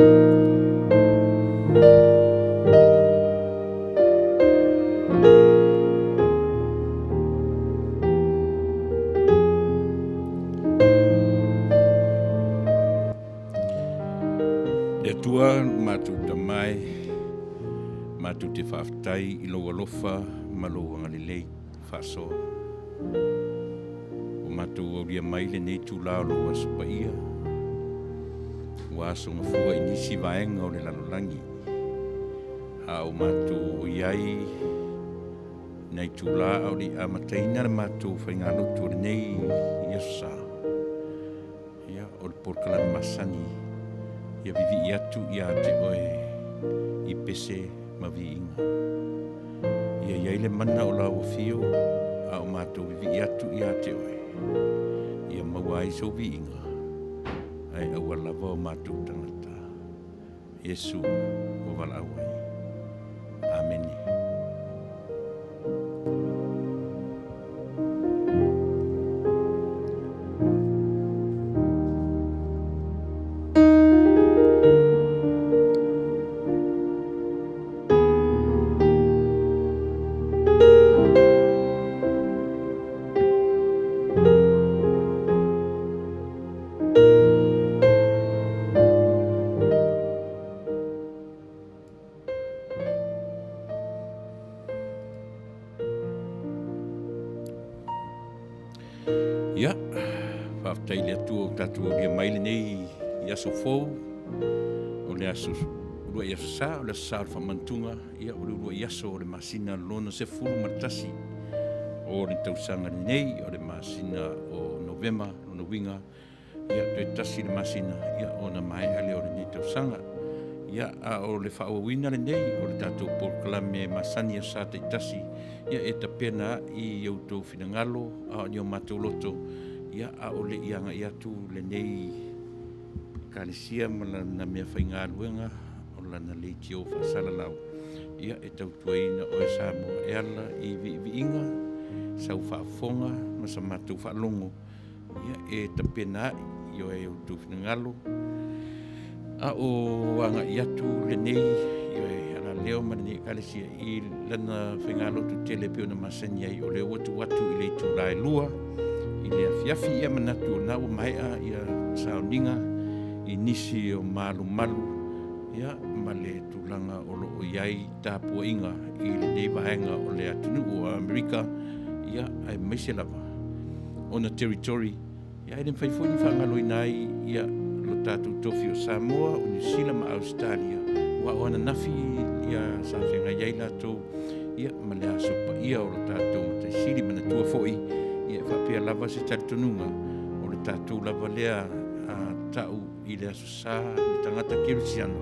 Le tua matu tamai, matu te whaftai i loa lofa, malo ngalilei whaso. O matu o ria maile nei tu lao loa supaia. Waso ngafua i nisi vaenga o le lalolangi. A o matu o iai, nei tu lao li amataina le matu whaingalutu le nei yasa. Ia o le porkalami masani. Ia Vivi'i atu ia te oe i Pese ma Vivi'inga. Ia iai le mana o lau fio a o mātou Vivi'i atu ia te oe. Ia maua ai sau Vivi'inga. Ai aua lava o mātou tangata. Yesu o wala awai. Ameni. Ia, whaftai le atu o tatu o lia maile nei i aso fōu, o le aso urua i aso sā, o le aso sā o le whamantunga, ia o le urua i aso o le masina lona se fulu matasi, o le tausanga nei, o le masina o Novema, lona winga, ia te tasi le masina, ia o na mai ale o le nei tausanga, ia a o le whaawawina le nei, o le tātou porkalame masani a sā te tasi, ia e ta pena i Outou finangalo, a o ni o mātou Loto, ia a o le ianga i atu le nei kalisia ma na mea whaingaluenga, o lana leiti o whasalalau, ia e tautuaina o e Salamo e ala i Vivi'inga, sau whaafonga, ma sa mātou whaalongo, ia e ta pena i o e Outou finangalo, a o anga i atu le nei, i o e ala leo ma nei kalisia i lana whaingalotu tele peo na masani ai o le watu i le itu lai lua, i le afiafi ia manatu o nau maea i a saoninga, i nisi o malu, ia ma le tulanga o loo iai tāpua inga i le nei vaenga o le atunu o Amerika, ia ai maise lava. O na territory, ia e le mwhaifuini whangalo nai ia lo tātou tofi o Samoa, o New Zealand ma Australia, wa o ana nafi ia sa whenga iai lato, ia ma le aso pa ia o lo tātou ma tai siri mana tua foi, ia whapea lava se taritonunga, o le tātou lava lea a tau i le aso sā, le tangata kirisiano,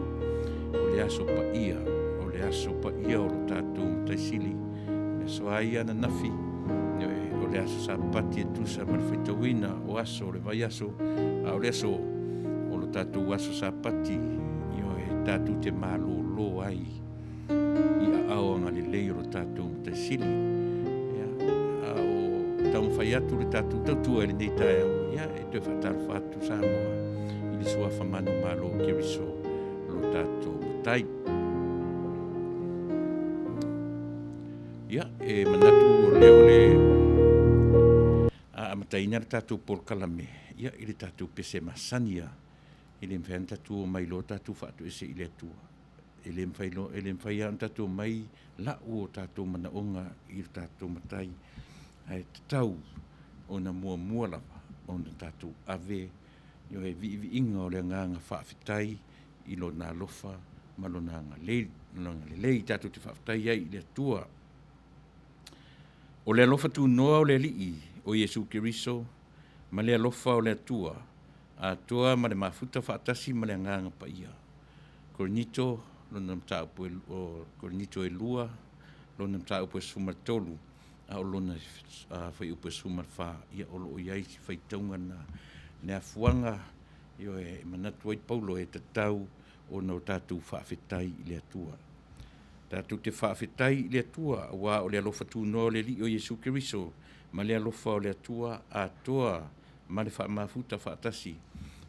o le aso pa ia o lo tātou ma tai siri, le aso ai ana nafi, o le aso sa pati e tusa ma le whaitawina o aso, o le vai aso, o le aso, o lo tātou aso sa pati, i o e tātou te malo lo ai, i a aoanga le lei o lo tātou ma tai siri, tau mwhai atu le tātou tautua ele nei tae au, ia e tue whataru whatu Samoa, i le sua whamanu malo kiriso lo tātou mutai. Ia, e manatu o leo le a amataina le tātou porkalame, ia i le tātou Pese masania, i le mwhaian tātou mai lo tātou whatu ese i le atua. E le mwhaian tātou mai lau o tātou manaonga i le tātou matai, ai tau o na mua lava o na tātou ave i o e Vivi'inga o le nganga whaafitai i lo nā lofa ma lo nā lei tātou te whaafitai ai i le atua. O le alofa tu noa o le Alii o Yesu Kiriso ma le alofa o le atua ma le mafuta whaatasi ma le nganga pa ia. Korinito lo na mtaupu korinito e lua lo na mtaupu e sumatolu a o lona whai upe sumar wha ia o lo iai si whai taunga na nea fuanga i o e manatu ai paulo e tatau o na o tātou whaafetai i le atua. Tātou te whaafetai i le atua wa o le alofa tu no le li o Yesu Kiriso ma le alofa o le atua a toa ma le wha mafuta whaatasi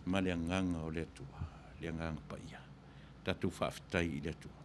ma le anganga o le atua, le anganga pa ia. tātou whaafetai I le atua.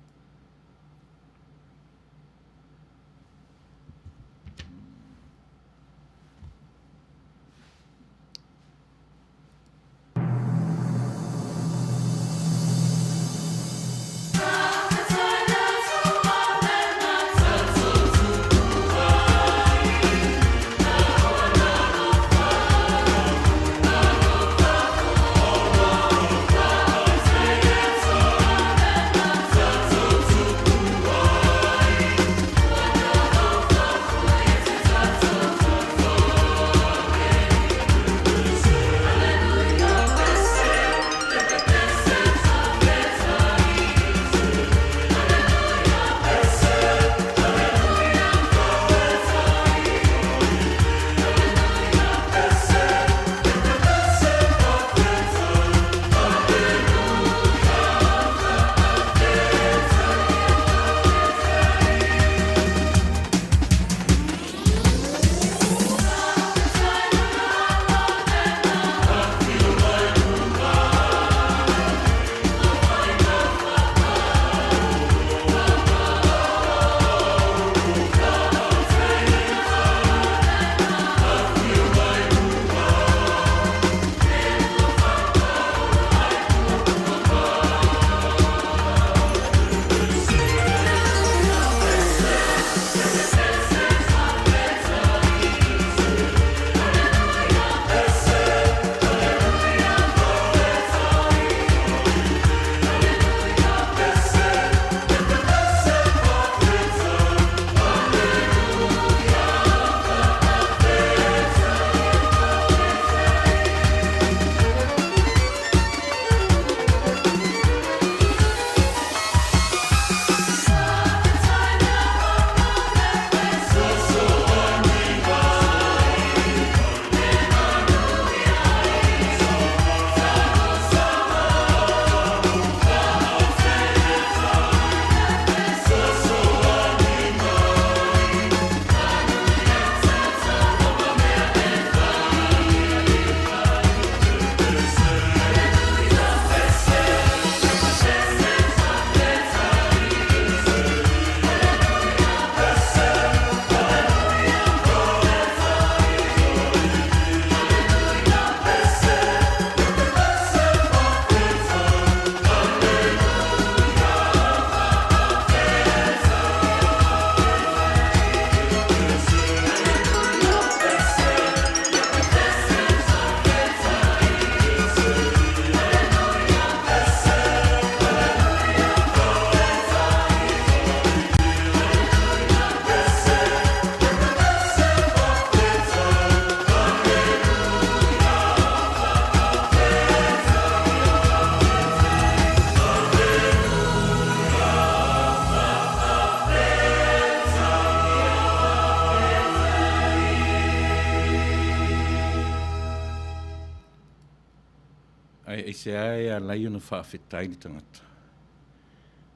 Ai se ai a lai ona whaafetai ni tangata.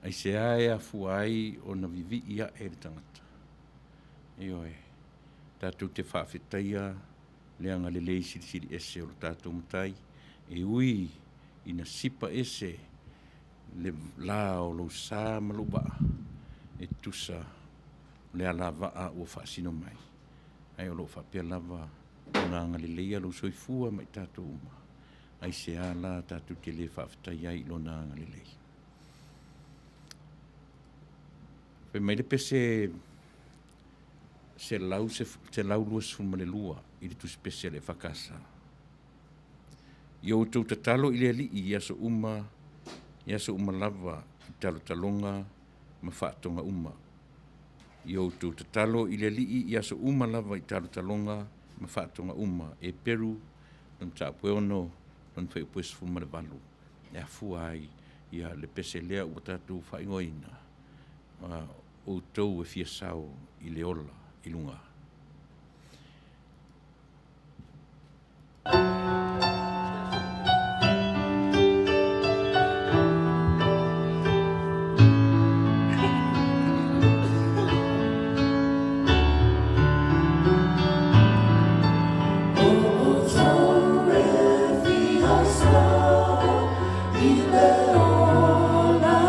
Ai se ai a fuai o na Vivi'i a e tangata. E oe, tātou te whaafetai a leanga le lei siri ese o tātou mutai. E ui, ina sipa ese le la o lo sa maluba e tusa le ala vaa ua whaasino mai. Ai o lo whapea lava o nanga le leia lo soifua mai tātou uma. Ai se ala tātou te le whaafetai ai lo nanga le lei. Pe mai le pese se lau lua sfuma le lua i le tu spese le whakasa. I outou tatalo i le alii i aso uma lava i talo talonga ma whaatonga uma. I outou tatalo i le alii i aso uma lava i talo talonga ma whaatonga uma e peru non tāpue ono non whai upues fuma le balu. E afua ai i a le pese lea ua tātou whaingoina. Outou e fia sao i le ola i lunga. Ile ona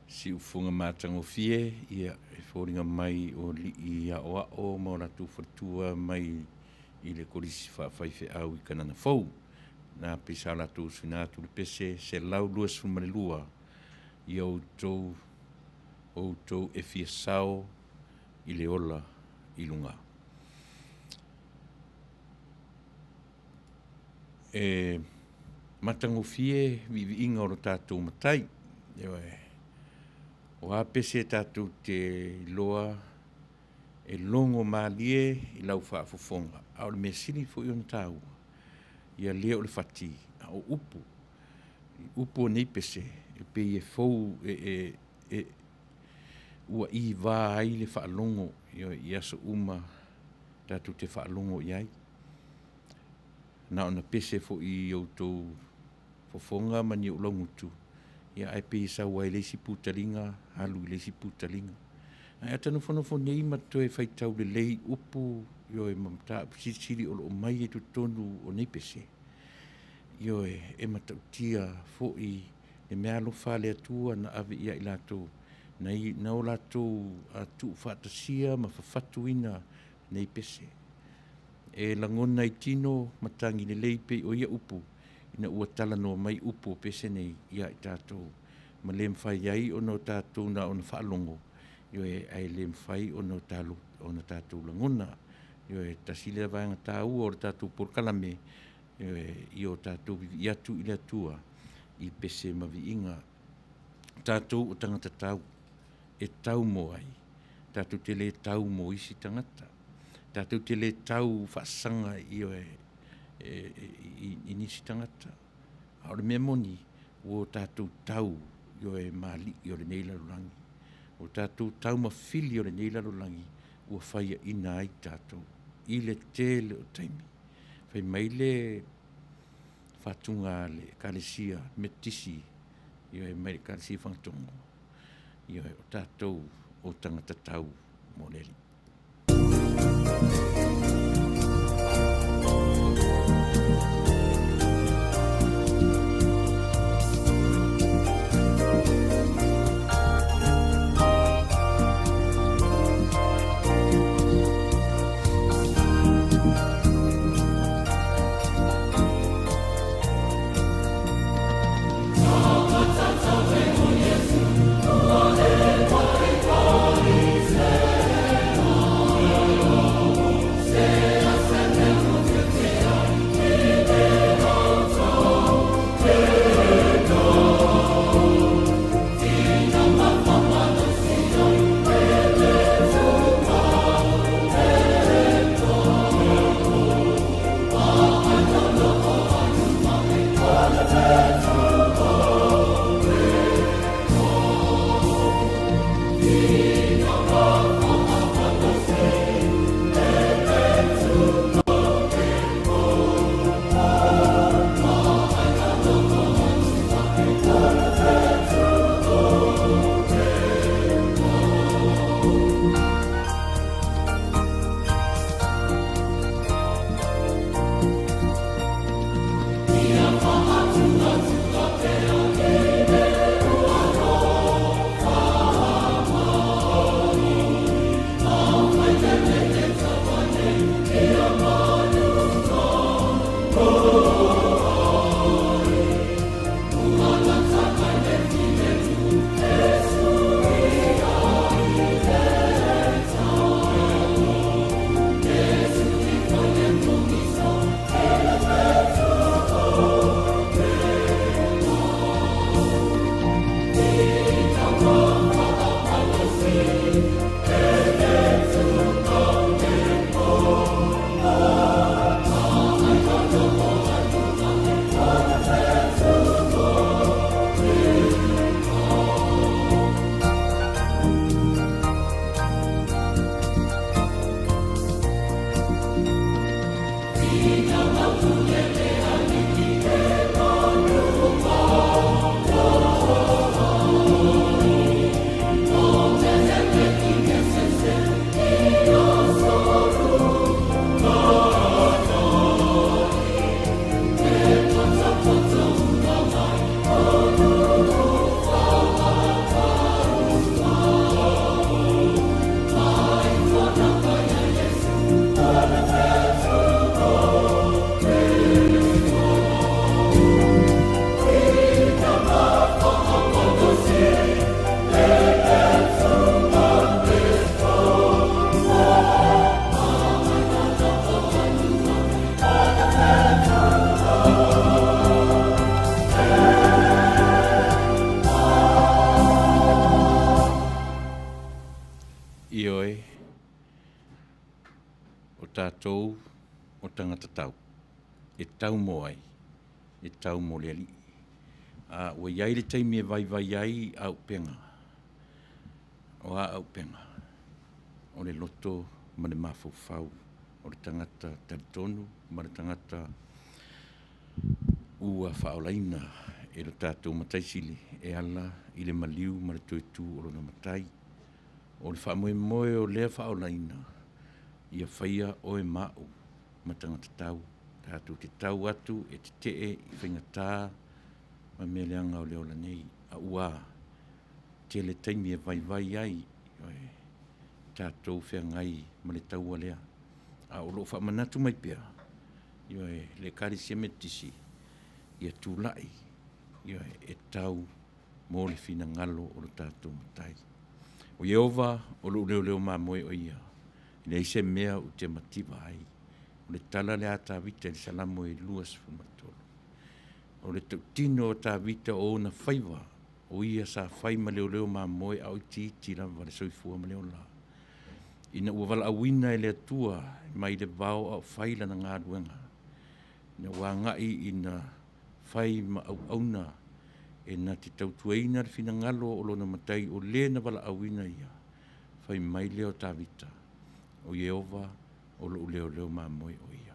Si ufunga matangofie ia e fōringa mai o li'i a o mo ratu whatua mai i le korisi whawhaiwhe au I kanana fau. Nā pesa ratu sunatu le pese se lau lua sumare lua I outou e fia sao I le ola I lunga. E matangofie vivi'i o lo tātou matai. O a pese tātou te loa e longo mālie I lau whaafofonga. A o le mesini fo I ona tāua. Ia lea o le whati. A o upu. Upu o nei pese. E pe e fau ua I vā ai le whaalongo. Ia so uma tātou te whaalongo I ai. Na ona pese fo I outou fofonga mani o longutu. Ia ai pe sa wai leisi putalinga, halu leisi putalinga. Ai atanu whanofo nei mato e whaitau le lei upu, yo e mamta siri o mai e tutonu o nei pese. Yo e matau tia fo I e mea lofa le atua na ave ia I lato. Na o lato atu whaatasia ma whawhatu ina nei pese. E langona I tino matangi le lei pe o ia upu. Ina ua tala no mai upu o pese nei ia I tātou. Ma le mwhai ai o no tātou na o na whaalongo. Yo e ai le mwhai o no tātou langona. Yo e tasile vanga tāu o tātou porkalame. Yo e I o tātou vivi'i atu I le atua. I pese ma viinga. Tātou o tangata tau. E tau mo ai. Tātou te le tau mo isi tangata. Tātou te le tau whaasanga I o I nisi tangata. Aore mea moni, o tātou tau yo e mali I o le neila rulangi. O tātou tau mawhili o le neila rulangi, ua whaia ina ai tātou. I le tele o taimi. Whai mai le whatunga le kalesia metisi, yo e mai le kalesia whangatongo. Yo e o tātou o tangata tau moneli. Oh, Tātou o tangata tau. E tau mo ai. E tau mo le ali. Ua iai le taimi e vai ai au penga. O a au penga. O le loto ma le mafau. O le tangata talitonu ma le tangata ua whaolaina e lo tātou mataisili e ala i le maliu ma le tuitu o lo na matai. O le whamoe o lea whaolaina. Ia whaia o e mau ma tangata tau. Tātou te tau atu e te tee i whaingatā ma mea leanga o leo la nei. A ua te le taimi e vai ai tātou whengai ma le tau a lea. A o loo whamanatu mai pia. Le kari sia metisi ia tūlai e tau mō le whina ngalo o lo tātou matai. O Yehova o lo leo māmoe o ia. Nei se mea o te matiwa ai. O le tala le ata vita le salamo e luas fumatolo. O le tautino o ta vita o na whaiwa. O ia sa whai ma leo ma moe au iti lava le soifua ma leo la. Ina ua wala awina e le atua mai le vau au whaila na ngā ruenga. Ina wangai ina whai ma au auna e na te tautueina le fina ngalo o lona matai o le na wala awina ia. Whai mai leo ta vita. O Yehova o lo leo mamoe o ia.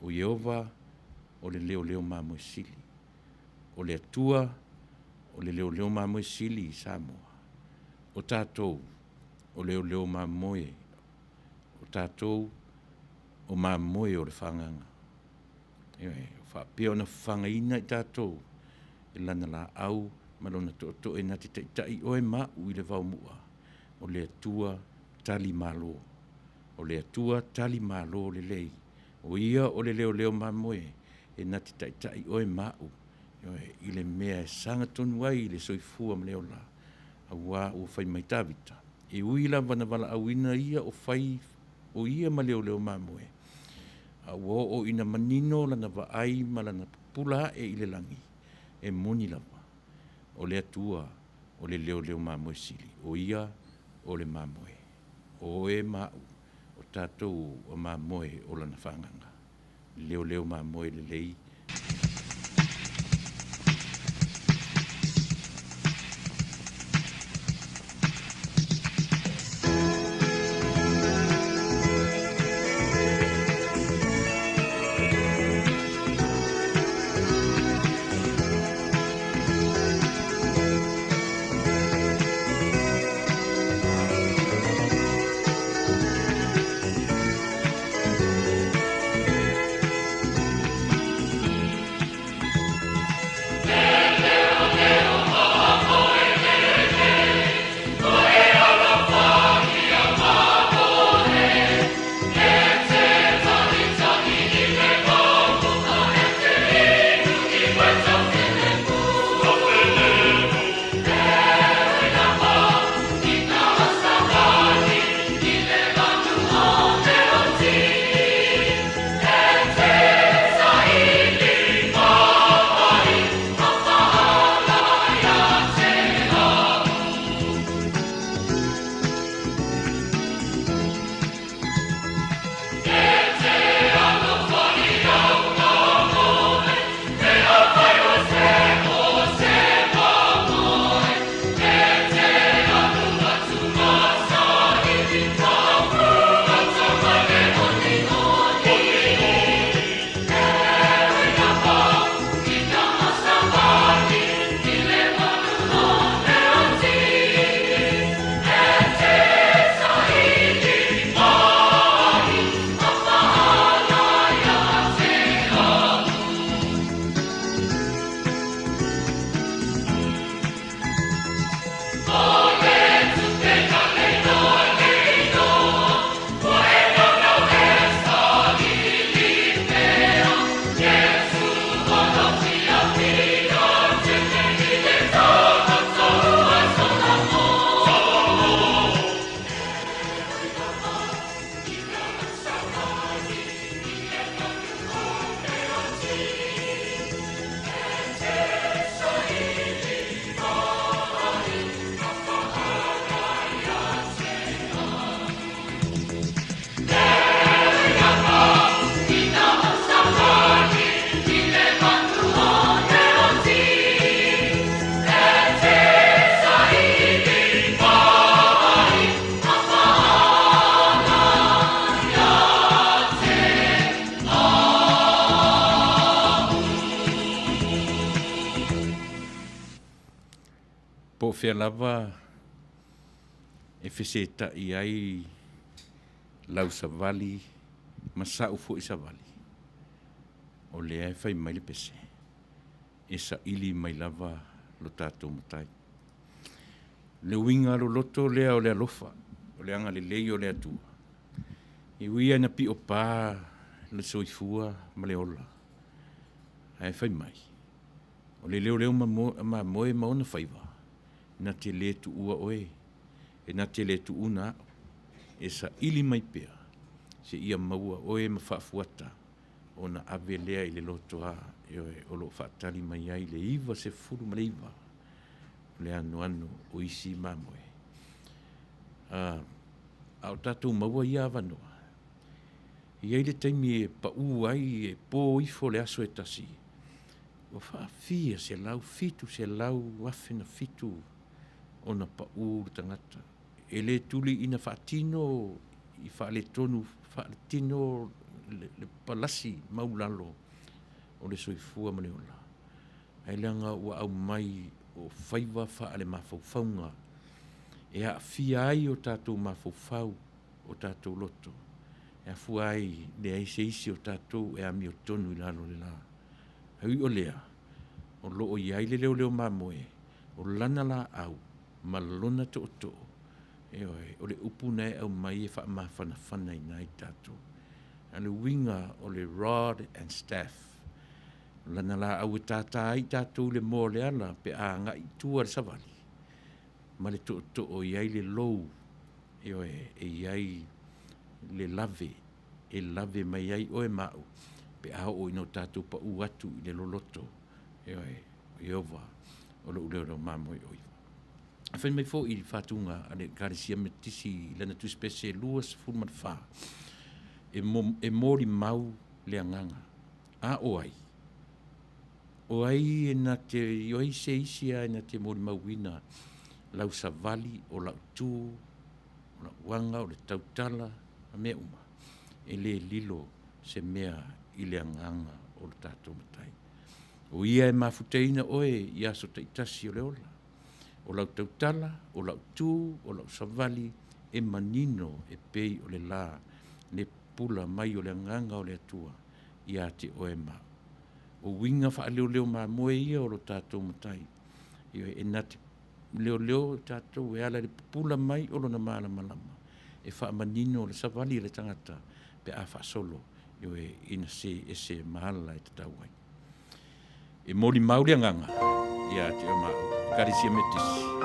O Yehova o le leo mamoe sili. O le atua o le leo mamoe sili i Samoa. O tātou o leo mamoe. O tātou o mamoe o le whanganga. Whapea o na whangaina i tātou. E lana la au malona to e nati tai o e mau i le vaumua. O le atua tali malo. O le atua tali malo le lei. O ia o le leo mamoe e nati tai o e mau. I le mea e sanga tonu ai le soifua ma leo la. A wā o whai mai tāwita. E uila wana wala awina ia o whai o ia ma leo mamoe. A wā o ina manino lana wa ai ma lana pula e ile langi. E moni lava. O le atua o le leo mamoe sili. O ia o le mamoe. O e mau. O tātou o mamoe o lana whanganga. Leo mamoe le lei. po fea lava e fese ta i ai lau savali masau fo i savali o le ai fai mai le pese e sa ili mai lava lo tatou matai le winga lo loto lea o le alofa o le anga le lei o le atua i wia na pi o pa le soifua ma le ola ai fai mai o le leo ma moe ma ona faiva na te le tu ua oe e na te le tu una e sa ili mai pea se ia maua oe ma whaafuata o na ave lea i le loto a e oe o lo whaatali mai ai le iwa se furu ma le iwa le anu o isi ma moe au tatou maua ia avanoa iai le taimi e pa u ai e pō ifo le aso e tasi o whaafia se lau fitu se lau wafena fitu o na pa u tangata e le tuli ina whaatino i whaale tonu whaatino le palasi maulalo o le soifua ma le ola ai leanga ua au mai o whaiva whaale mawhauwhaunga e a fia ai o tātou mawhauwhau o tātou loto e a fua ai le aise isi o tātou e a mi o tonu i lalo le la hui o lea o loo i ai le leo leo mamoe o lana la au ma lona to o to e oe o le upuna e au mai e wha mawhana whana i nai tātou a le winga o le rod and staff lana la au e tātā ai tātou le mō le ala pe a ngai tua le savali ma le to o i ai le lou e oe e i ai le lave mai ai oe mau pe a o ino tātou pa u atu i le loloto e oe Iova o lo uleo mamoi oi a whai mai fo i whatunga a le karisia me tisi lana tu spese luas fulman wha e mori mau le anganga a oai e na te ioi se isia e na te mori mau wina lau savali o lau tū o lau wanga o le tautala a mea uma e le lilo se mea i le anganga o le tātou matai o ia e mafuteina oe i aso taitasi o le ola o lau tautala o lau tū o lau savali e manino e pei o le la le pula mai o le anganga o le atua i a te oe ma o winga wha leo leo ma moe ia o lo tātou matai i e nati leo leo tātou e ala le pula mai o lo na mala malama e wha manino o le savali le tangata pe a wha solo i e ina se e se mahala e tatau ai e mori mauri anganga i a te o mau karisia metisi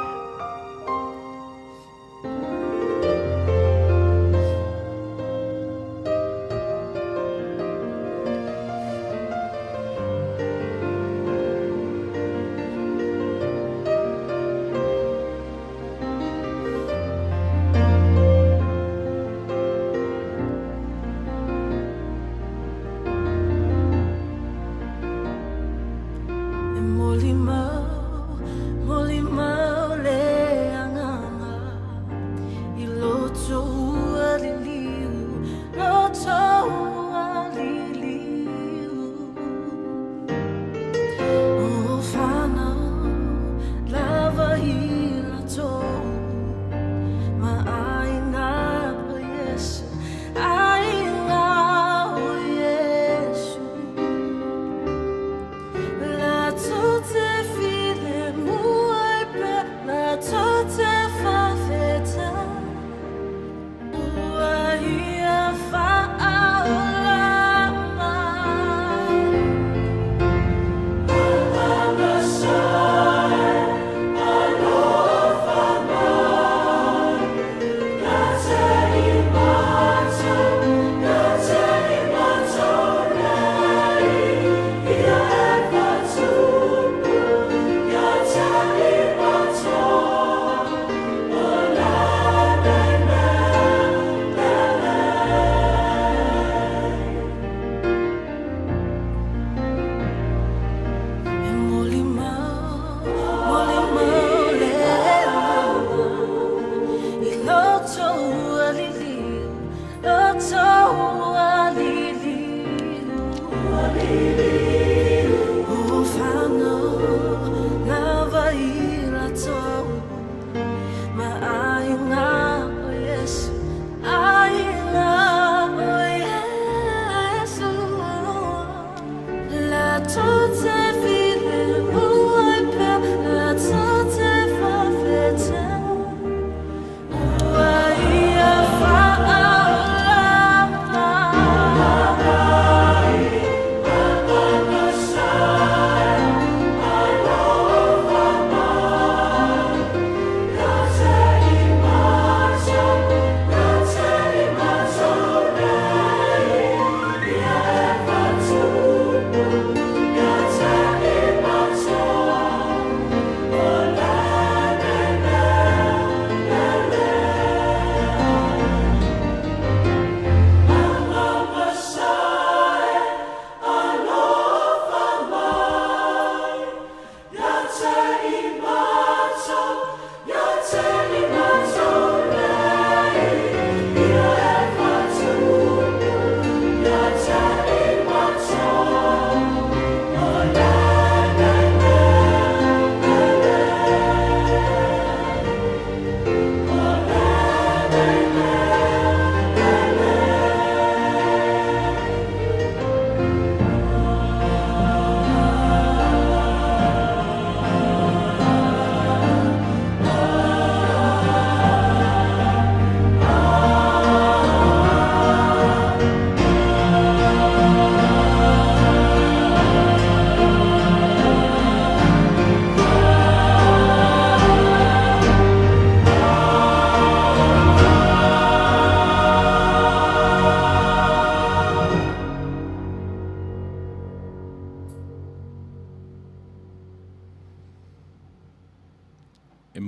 Oh, Fano, lava il lato.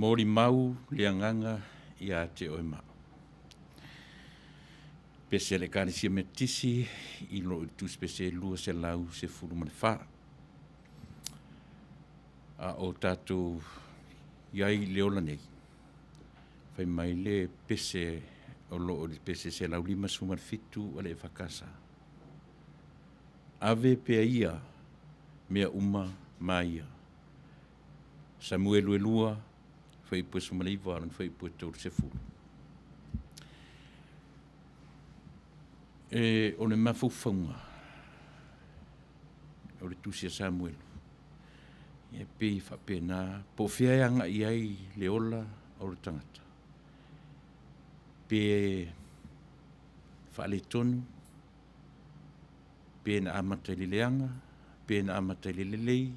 mori mau leanganga ia te oe mau. Pese le kare sia metisi, i lo tus pese lua se lau se furu mane wha. A o tātou iai leola nei. Whai mai le pese o lo o pese se lau lima sumar fitu o le whakasa. Ave pea ia mea uma maia. Samuelu e lua, whai pua sumaleiva aran whai pua tauru se furu. E o le mawhauwhaunga, o le tusia Samuelu. E pei whapena, po whianga i ai le ola o le tangata. Pe whaale tonu, pe na amatai le leanga, pe na amatai le lelei,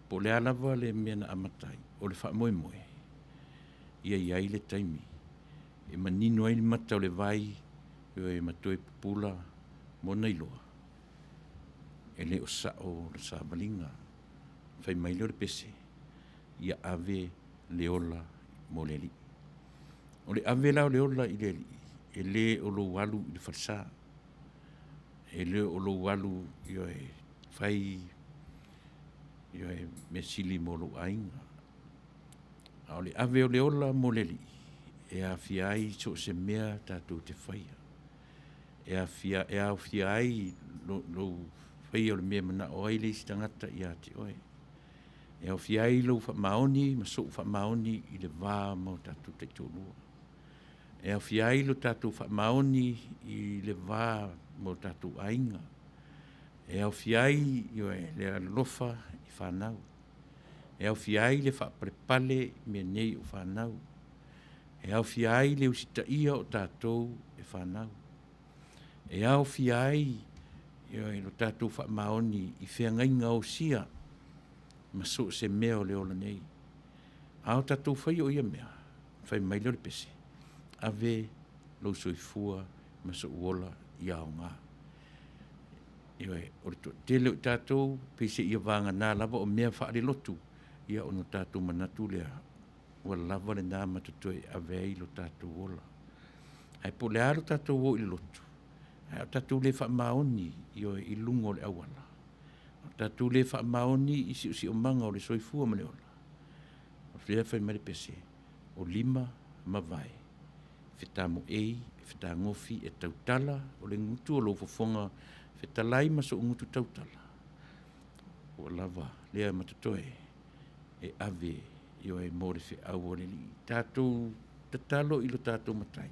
po le alawa le mea na amatai, o le wha moe moe. Ia i ai le taimi, e manino ai le mata o le vai, e matoi pupula mo nei loa. E le o sao le sa malinga, whai mai leo le pese, ia ave leola mo le li. O le ave lao leola i le li, e le o lo walu i le farsa, e le o lo walu i o e whai, i o e me sili mo lo ainga. A o le ave o leola mo le li, e a fiai so se mea tātou te whaia. E a fiai lo whaia o le mea mana o ai le isi tangata i a te oe. E a fiai lo wha maoni, ma so wha maoni i le wā mo tātou te tōlua. E a fiai lo tātou wha maoni i le wā mo tātou ainga. E a fiai i oe le alofa i whanau. E a fiai le wha prepale me nei o whanau. E a fiai le usita ia o tātou e whanau. E au fiai, i lo tātou wha maoni i whiangainga o sia, ma so se mea o leola nei. Au tātou whai o ia mea, whai mai leo le pese, ave lo soifua ma so uola i au ngā. O le tele o tātou, pese ia vanga nā lava o mea wha le lotu, ia ono tātou manatu lea, ua lava le nā matutoi ave ai lo tātou uola. Ai po le alo tātou o i lotu. O tātou le wha maoni i lungo le awala. O tātou le wha maoni i si o manga o le soifua ma le ola. O whia whai mare pese, o lima ma vai. Whetamo ei, whetangofi e tautala, o le ngutu o lo fofonga, whetalai ma so ngutu tautala. O lava, lea matatoe, e ave, i o e more whi au o le li. Tātou tatalo i lo tātou matai.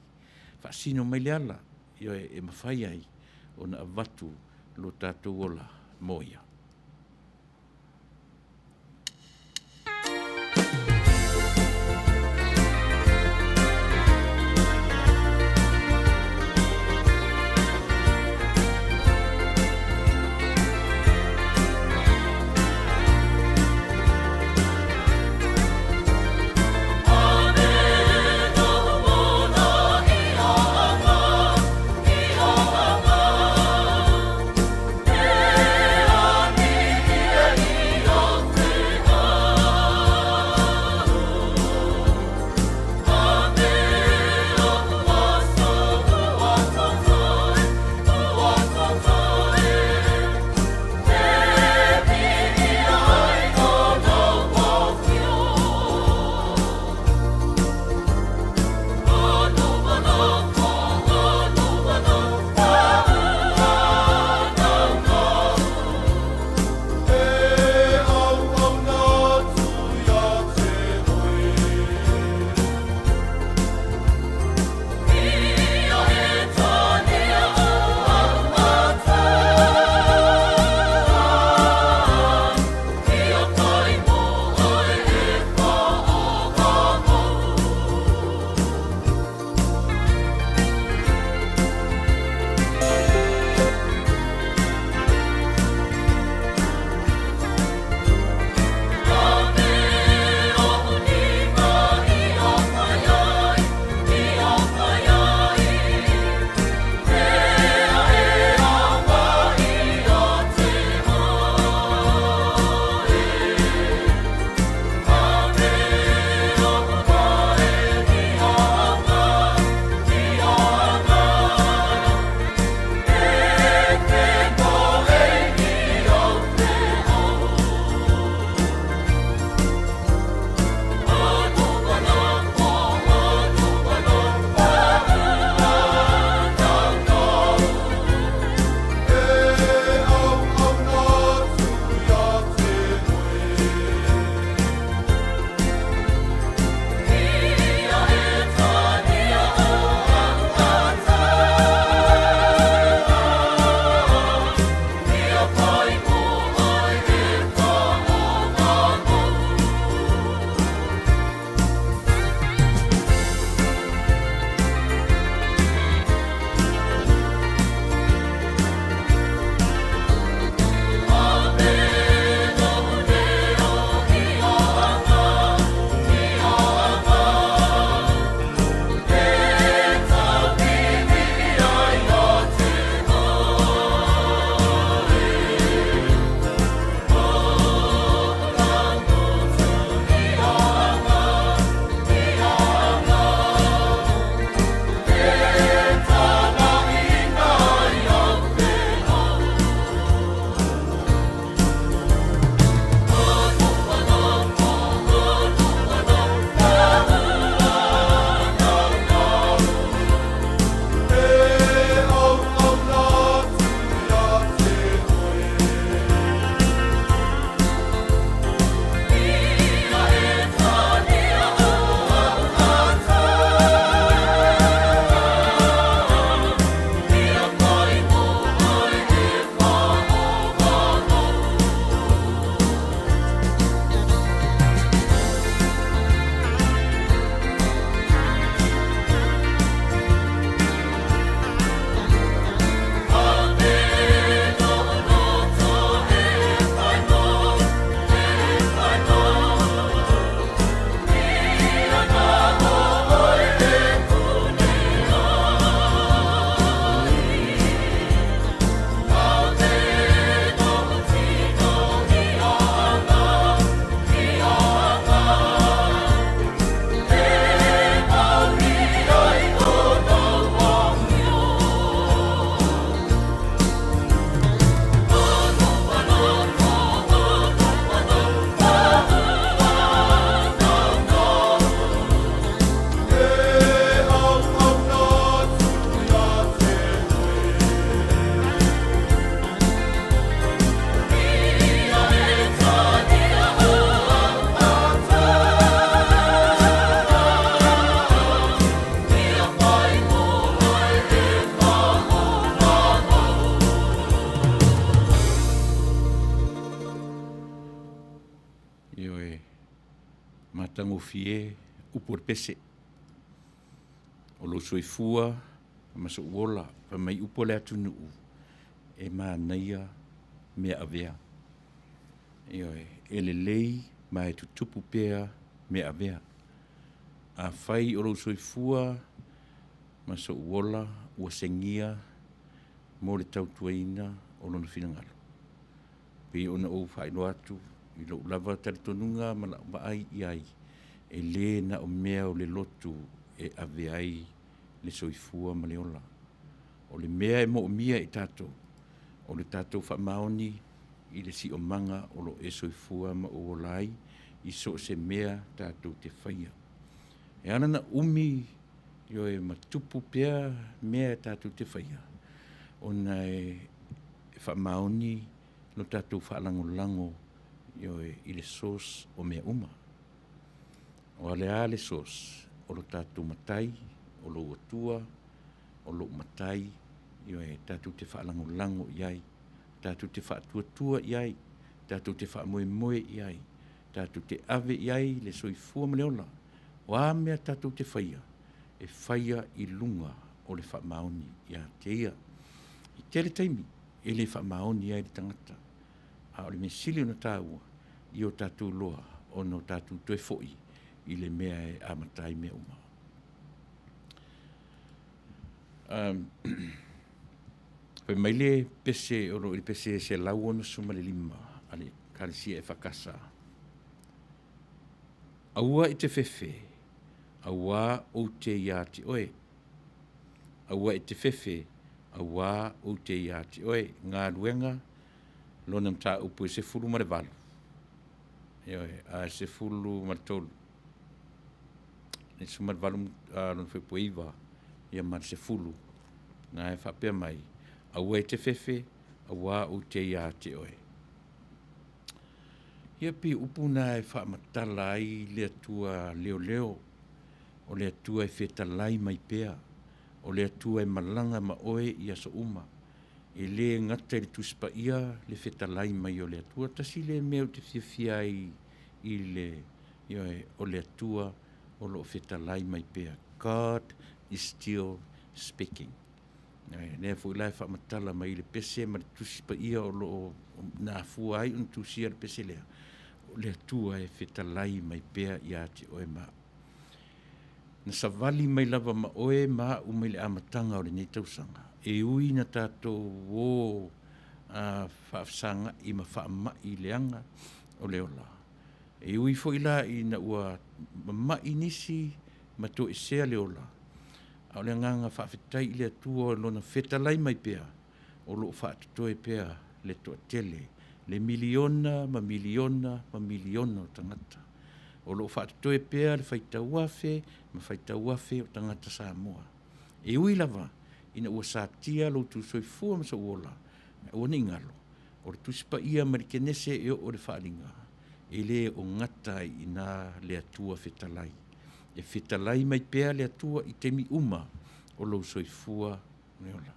Whaasino mai le ala. Io e mawhai ai o na avatu lo tātou ola moia. Oh tangofie upo le pese. O lo soifua, maso uola, pa mai upo le atunu e Manuia mea avea. E le lei ma e tutupu pea mea avea. A fai o lo soifua, maso uola, ua sengia, mo le tautuaina o lona finangalo. Pe ona o whaino atu, i lo lava taritonunga ma la maai iai, e le na o mea o le lotu e aveai le soifua ma le ola. O le mea e mo o mia i tatou, o le tatou whamaoni i le si o manga o lo e soifua ma o olai, i so se mea tatou te whaia. E ana na umi, yo e matupu pea mea tatou te whaia. Ona e whamaoni no tatou whaalango-lango yo e i le sos o mea uma. O ale a le sos, o lo tatou matai, o lo Atua, o lo matai, yo e tatou te whaalango-lango iai, tatou te whaatua-tua iai, tatou te whaamoe-moe iai, tatou te ave iai le soifua ma le ola. O a mea tatou te whaia, e whaia i lunga o le whaamaoni ia te ia. I tere taimi, e le whaamaoni iai le tangata. A o le mesili o na tāua, i o tatou loa, o no tatou toe fo'i, i le mea e amatai mea uma. Pe mai le pese, o no le pese se lau ona suma le lima, ale karisia e whakasa. Aua i te fefe, aua o te ia te oe. Aua i te fefe, aua o te ia te oe. Ngā ruenga, lona mta upu e se fulu ma le valu. A se fulu ma le tolu. E se ma le valu lona whepo iwa, ia ma se fulu. Ngā e whapea mai. Aua i te fefe, aua o te ia te oe. Ia pi upu na e whaamatala ai le atua leo leo, o le atua e fetalai mai pea, o le atua e malanga ma oe i aso uma, e le ngata le tuspa ia le fetalai mai o le atua, tasi le meo te fiafia i le, o le atua o lo fetalai mai pea. God is still speaking. Nea fo ilai whaamatala mai le pese ma le tuspa ia o lo na fua ai un tusia le pese lea. Le atua e fetalai mai pea i ate oe maa. Na savali mai lava ma oe maa u mai le amatanga o le nei tausanga. E ui na tātou o whaafsanga i ma whaama i leanga o le ola. E ui fo ila i na ua ma inisi ma to e sea le ola. A o le nganga whaafetai i le atua o lona fetalai mai pea. O lo whaatotoe pea le toa tele. Le miliona ma miliona ma miliona o tangata. O lo whaatotoe pea le whaitauafe ma whaitauafe o tangata Samoa. E ui lava, ina ua sātia lo tu soifua ma sa uola. Ua ni ngalo. O le tuspa ia marikenese e o le whaalinga. E le o ngata i nā le atua fetalai. E fetalai mai pea le atua i temi uma o lo soifua neola.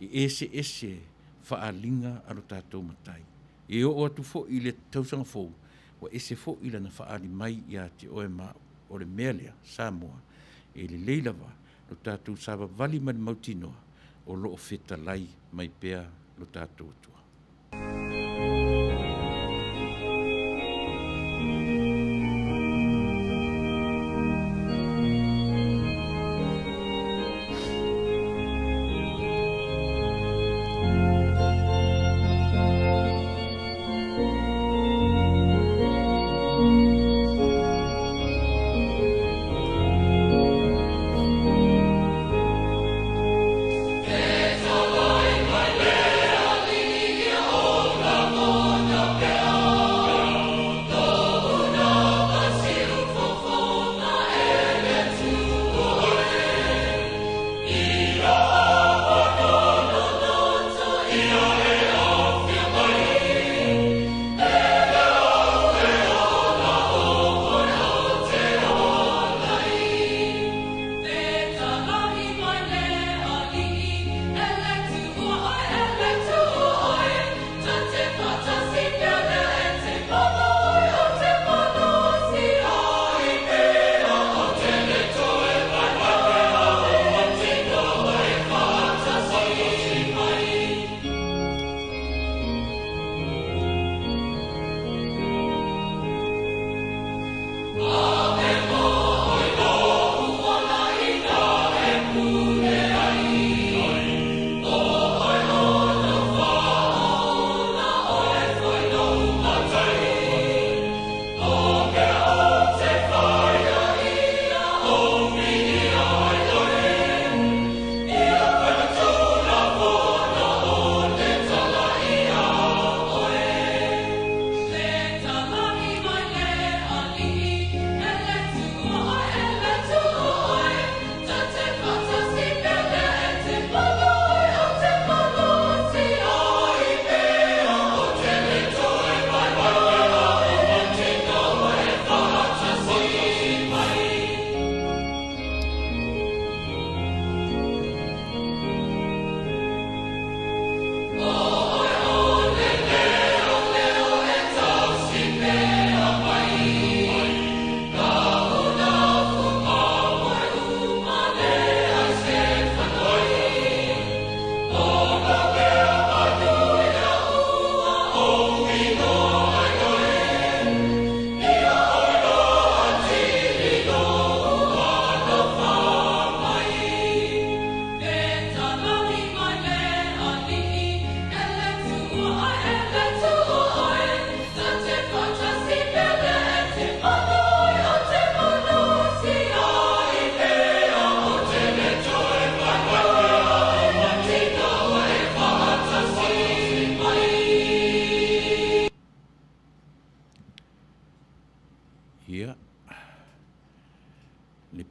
I ese whaalinga alo tātou matai. E o atu fo i le tausanga fo, wa ese fo i lana whaali mai i a te oe ma o le mealea, Samoa, e le leilava, lo tātou sāwa vali mani mautinoa, o lo o fetalai mai pea lo tātou atua. Pese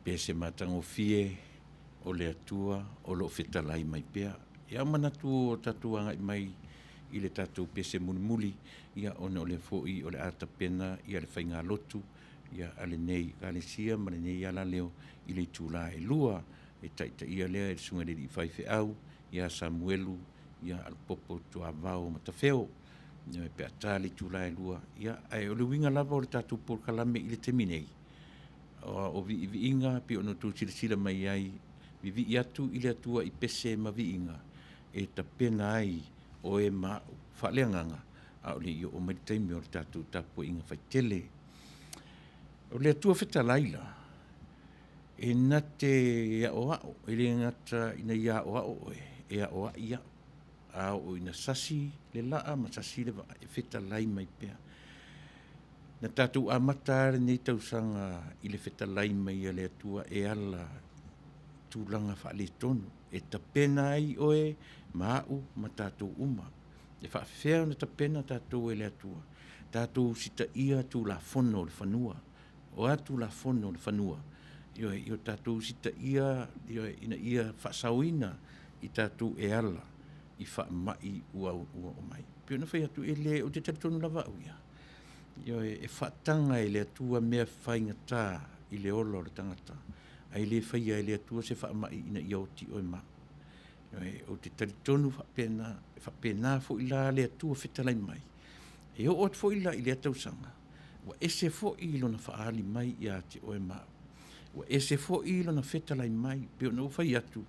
pese matangofie o le atua o lo fetalai mai pea. Ia manatu o tatu anga mai i le tatu pese muli ia ona o le foi o le ata pena ia le whainga lotu ia ale nei kalesia ma le nei ala leo i le tula e lua e taita ia lea e sunga le i whaife au ia Samuelu ia al popo tua vau matafeo ia me pe atali tula e lua ia ai o le winga lava o le tatu por kalame i le teminei o Vivi'i inga pi ono tu sila mai ai Vivi'i atu i le atua i pese ma Vivi'i e ta pena ai o e ma whaleanganga a o le i o mai taimi o le tatu tapu inga whaitele o le atua fetalaila e nate ia o ao e le ngata ina ia o ao e a o a ia a o ina sasi le laa ma sasi le e fetalai mai pea na tatu amata nei tausanga i le fetalai mai le atua e ala tūlanga whaale tonu e ta pena ai oe maau ma tātou uma e whaafea na ta pena tātou e le atua tātou sita ia tū la fono le whanua o atu la fono le whanua io tātou sita ia ina ia whaasauina i tātou e ala i whaamai ua o mai pio na whai atu e le o te tonu lava au ia e whaatanga e le atua mea whaingata i le olo le tangata ai le whaia e le atua se whaamai ina i oti o ma o te taritonu whapena fo i la le atua fetalai mai e o ot fo i la i le atausanga wa ese fo i lona whaali mai i ati o ma wa ese fo i lona fetalai mai peo no whai atu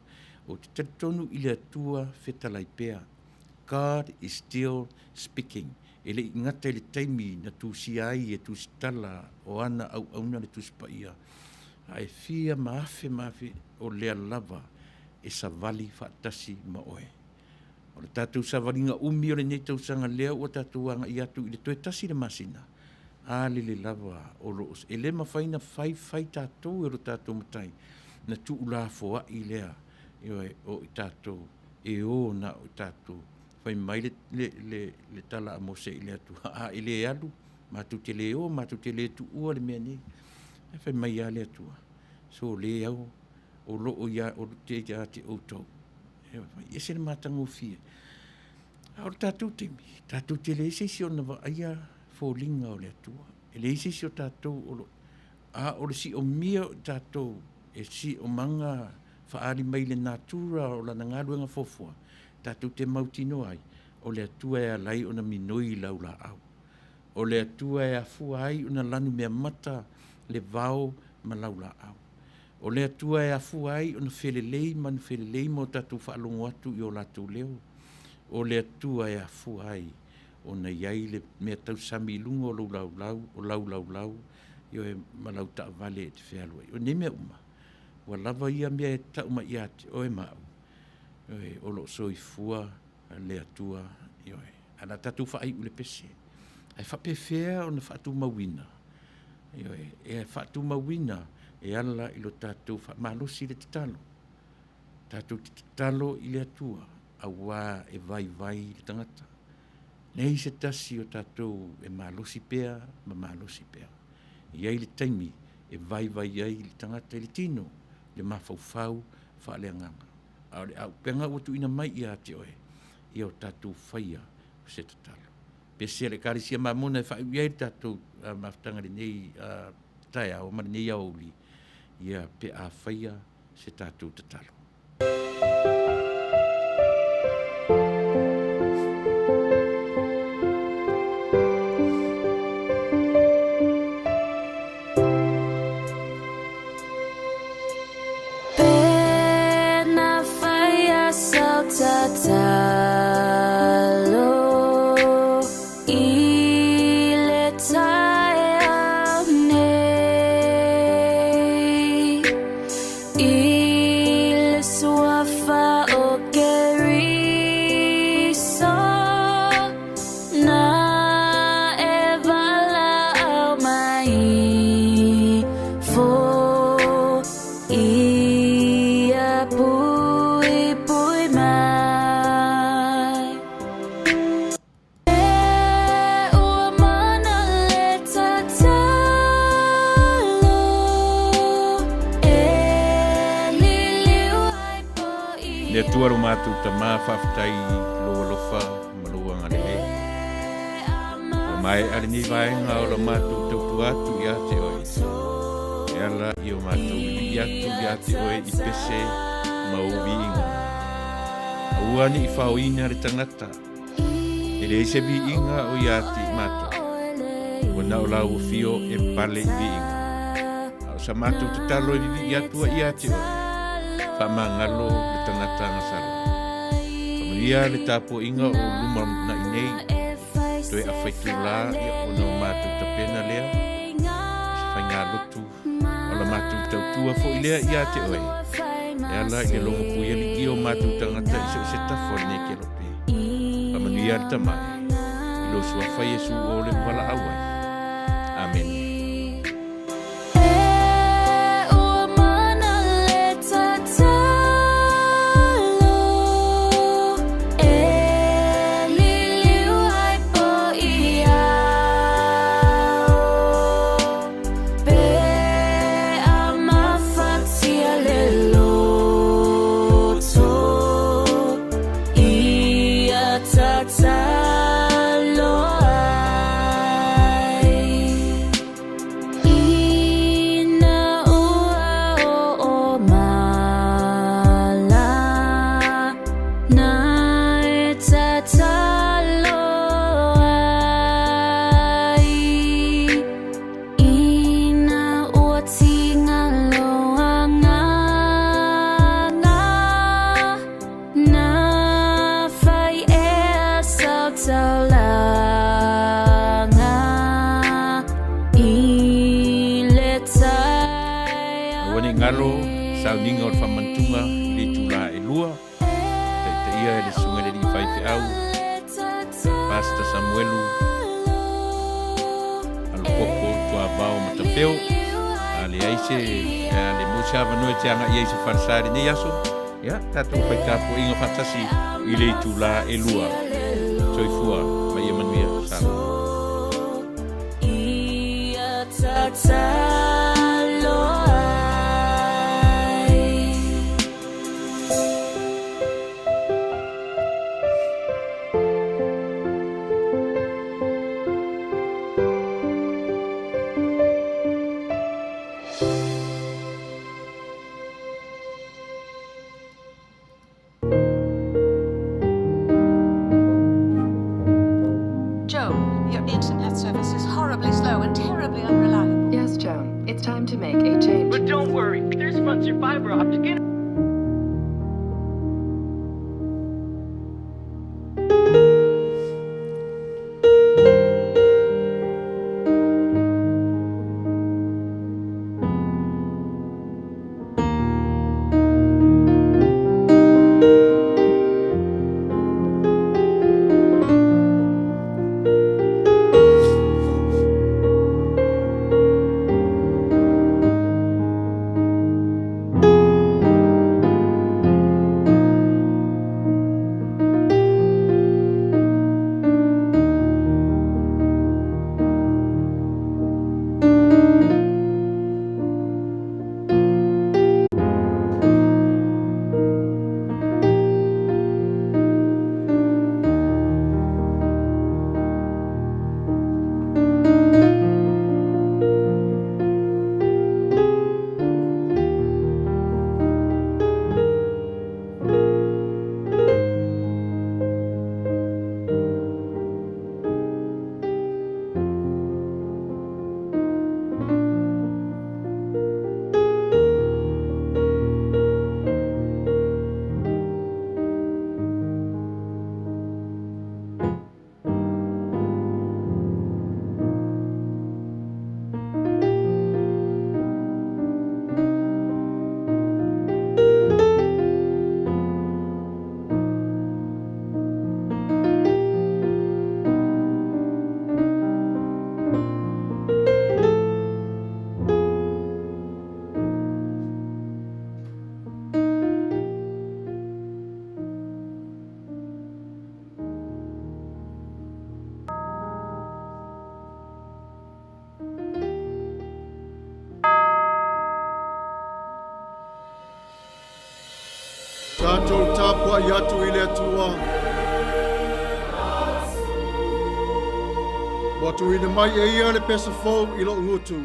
o te taritonu i le atua fetalai pea God is still speaking ele ingata le taimi na tu siai e tu stala o ana au auna le tu spaia ai fia maafe o le lava e savali fatasi ma oe o le tatu savalinga umi o le nei tausanga lea o tatu anga i atu i le toe tasi le masina a le lava o lo ele mawhaina fai tatu e lo tatu matai na tu ula foa i lea o i tatu e o na o tatu fai mai le tala a mose i le atu a i le alu matu te le o matu te le tu ua le mea nei fai mai a le atua so le au o lo o ia o te ia te Outou e se le matango fie a o tatu te le ise si o na wa aia fōlinga o le atua e le ise si o tatou o le si o mia o tatou e si o manga whaari mai le natura o la nangaruenga fofua tatou te mautino ai o le atua e alai o na minoi lau la au o le atua e afua ai o na lanu mea mata le vau ma lau la au o le atua e afua ai o na whelelei manu whelelei mo tatou whaalongo atu i o latou leo o le atua e afua ai o na iai le mea tau sami lungo o lau i o e malau ta vale e te whealua o ne mea uma wa lava ia mea e ta uma i ate o e mau o lo soifua le atua ana tatu whaai ule pese ai whapewhea o na whaatu mawina e whaatu mawina e ala i lo tatu malosi le titalo tatu titalo i le atua a wā e vai le tangata nei se tasi o tatu e malosi pea ma malosi pea iai le taimi e vai ai le tangata le tino le mafaufau whaaleanganga au penga o tu ina mai i ate oe i o tatu whaia o se tatalo pese le karisia mamona e whai iai tatu maftanga le nei taia o mara nei auli ia pe a whaia se tatu tatalo Il tua ro mātou tamā whawhatai loa lofa malua ngare he. O mai ari ni vaenga o lo mātou tautu atu i ate oi. E ala i o mātou i atu i ate oi i pese mauvi inga. Aua ni i whaoina re tangata. E le se vi inga o i ate i mātou. O na o lau fio e pale i vi inga. Au sa mātou te talo i atua i ate oi. Whamangalo le tangata ngasalo. Manuia le tapo inga o luma na inei. Toi a whaitu la i o na mātou tapena lea. Whainga Loto. O la mātou tautua fo i lea i ate oi. E ala i longo puia li i o mātou tangata i se tafo ne ke lope. Manuia le tamai. I lo sua whai Yesu o le wala awai. Amen. Ngalo sau ninga o whamantunga le tula e lua te ia e le sungere li whaifi au Pasta Samuelu alo koko tua bao matapeo a le aise le mosa vanua te anga i aise whansari ne yaso ya tatu whaitapo inga whatasi i le tula e lua soifua mai e Manuia Salamo iatu i le atua. Watu i le mai e ia le pesa fau i lo ngutu.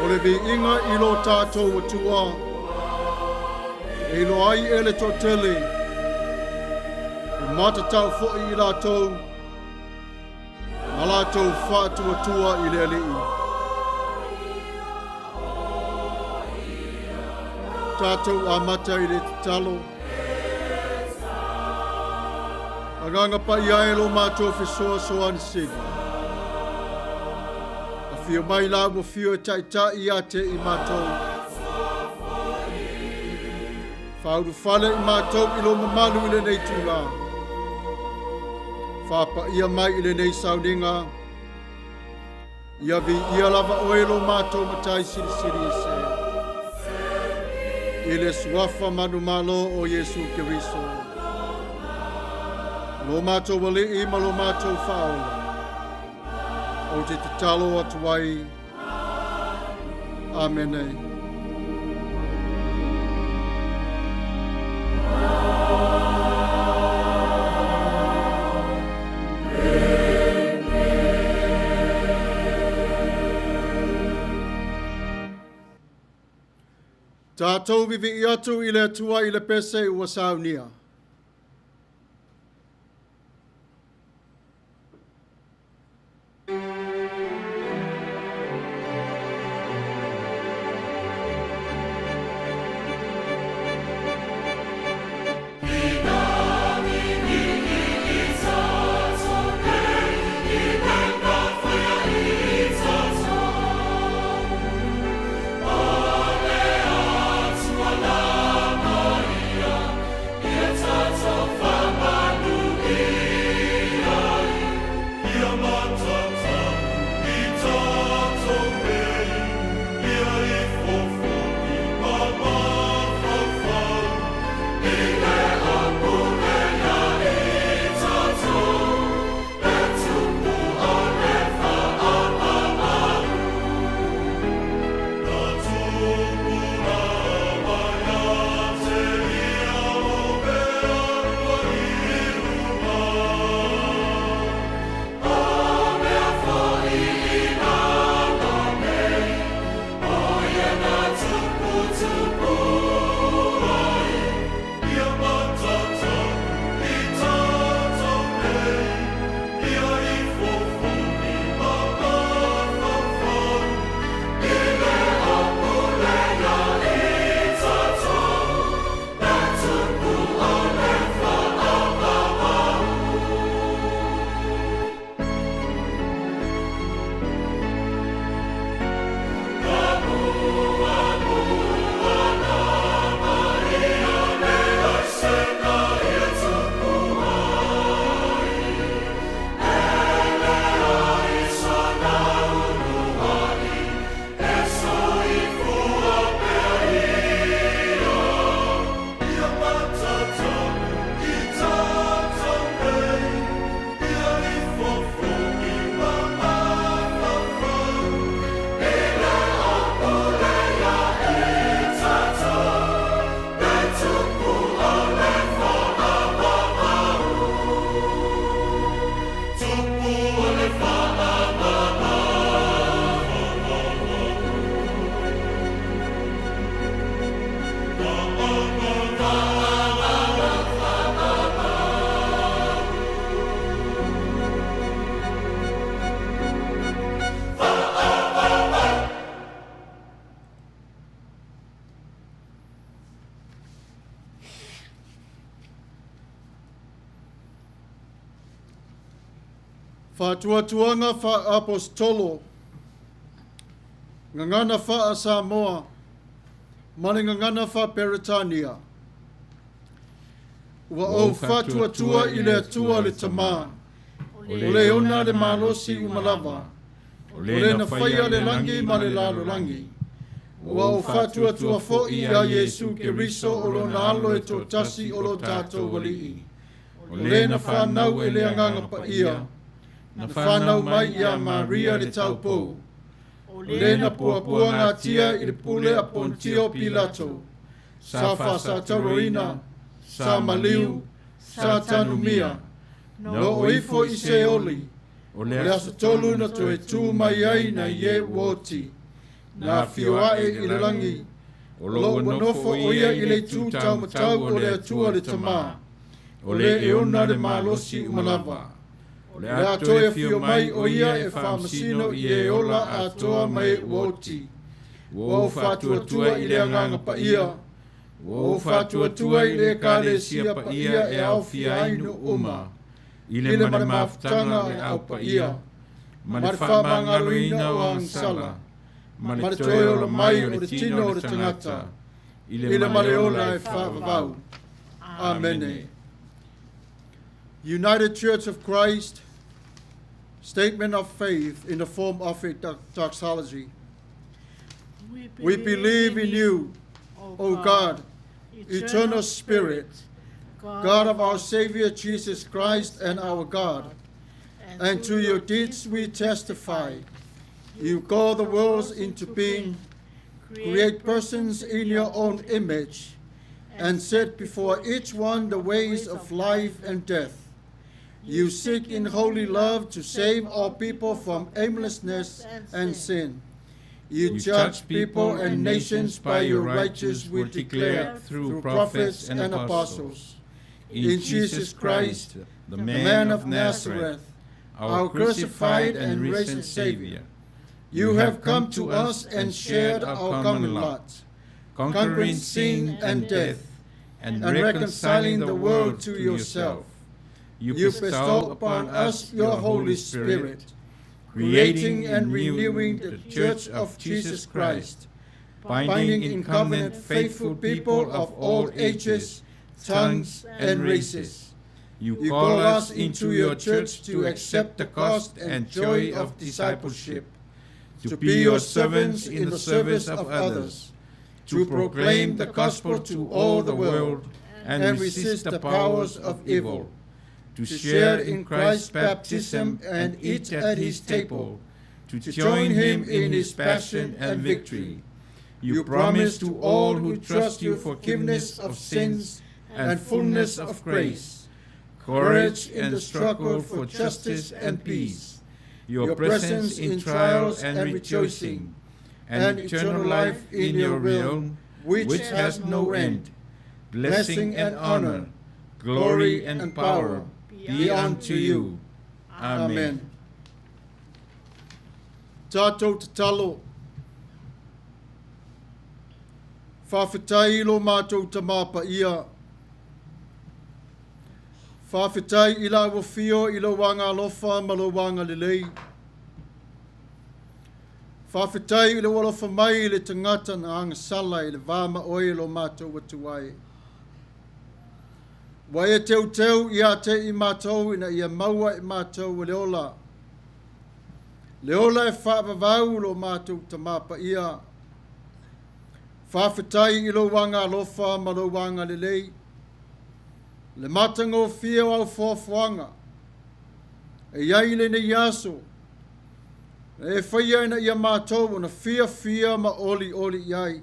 O le vi inga i lo tātou atua. E lo ai e le totele. O mata tau fo i la tau. Ala tau whātu atua i le alii. Tātou a mata i le talo. Aganga pa ia e lo mātou whesoa soa ni Siva. A whio mai la mo whio e taita i ate i mātou. Whauru whale i mātou i lo mamalu i le nei tūla. Whapa ia mai i le nei sauninga. Ia vi ia lava oe lo mātou matai siri siri e se. I le suafa manu malo o Yesu Kiriso. Lo mātou wale i ma lo mātou whaola. O te talo atu ai. Amenei. Tātou vivi'i atu i le atua i le pese ua saunia. Whatuatuanga wha apostolo. Ngangana wha Samoa. Mane ngangana wha Peritania. Ua o whatuatua i le atua le tamā. O le ona le malosi umalava. O le na whaia le langi ma le lalo langi. Ua o whatuatua fo'i a Yesu Kiriso o lo na alo e tō tasi o lo tātou wali'i. O le na whanau e le anganga pa ia. Na whanau mai ia Maria le taupou. O le na puapua ngā tia i le pule a Pontio Pilato. Sa wha sa tauroina, sa maliu, sa tanumia, no oifo i se oli, o le aso tolu na to e tū mai ai na ie woti, na fioae i le langi, o lo wanofo o ia i le tū tau matau o le atua le tamā, o le e ona le malosi umalava. O le ato e fio mai o ia e whamasino i e ola atoa mai woti. Wo fatuatua i le anganga pa ia. Wo fatuatua i le kale sia pa ia e au fiainu uma. I le mane mafutanga e au pa ia. Mane whamangaruina o angsala. Mane toe o le mai o le tino o le tangata. I le mane ola e whavavau. Amen. United Church of Christ, statement of faith in the form of a doxology. We believe in you, O God, eternal Spirit, God of our Savior Jesus Christ and our God, and to your deeds we testify. You call the worlds into being, create persons in your own image, and set before each one the ways of life and death. You seek in holy love to save all people from aimlessness and sin. You judge people and nations by your righteous will declare through prophets and apostles. In Jesus Christ, the man of Nazareth, our crucified and risen Savior, you have come to us and shared our common lot, conquering sin and death, and reconciling the world to yourself. You bestow upon us your Holy Spirit, creating and renewing the Church of Jesus Christ, binding in covenant faithful people of all ages, tongues, and races. You call us into your church to accept the cost and joy of discipleship, to be your servants in the service of others, to proclaim the gospel to all the world and resist the powers of evil, to share in Christ's baptism and eat at his table, to join him in his passion and victory. You promise to all who trust you forgiveness of sins and fullness of grace, courage in the struggle for justice and peace, your presence in trials and rejoicing, and eternal life in your realm, which has no end. Blessing and honor, glory and power be unto you. Amen. Tātou te talo, whawhetai lo mātou ta māpa ia, whawhetai i la wawhio i lo wanga alofa ma lo wanga lelei, whawhetai i lo alofa mai i le tangata na anga sala i le vāma oe lo mātou watuai. Wa e teu teu i a te i mātou ina i a maua i mātou e leola. Leola e whaavavau lo mātou ta māpa ia. Whawhetai i lo wanga alofa ma lo wanga lelei. Le matango fia au whawhanga. E iai le ne yaso. E whaia ina i a mātou na fia ma oli iai.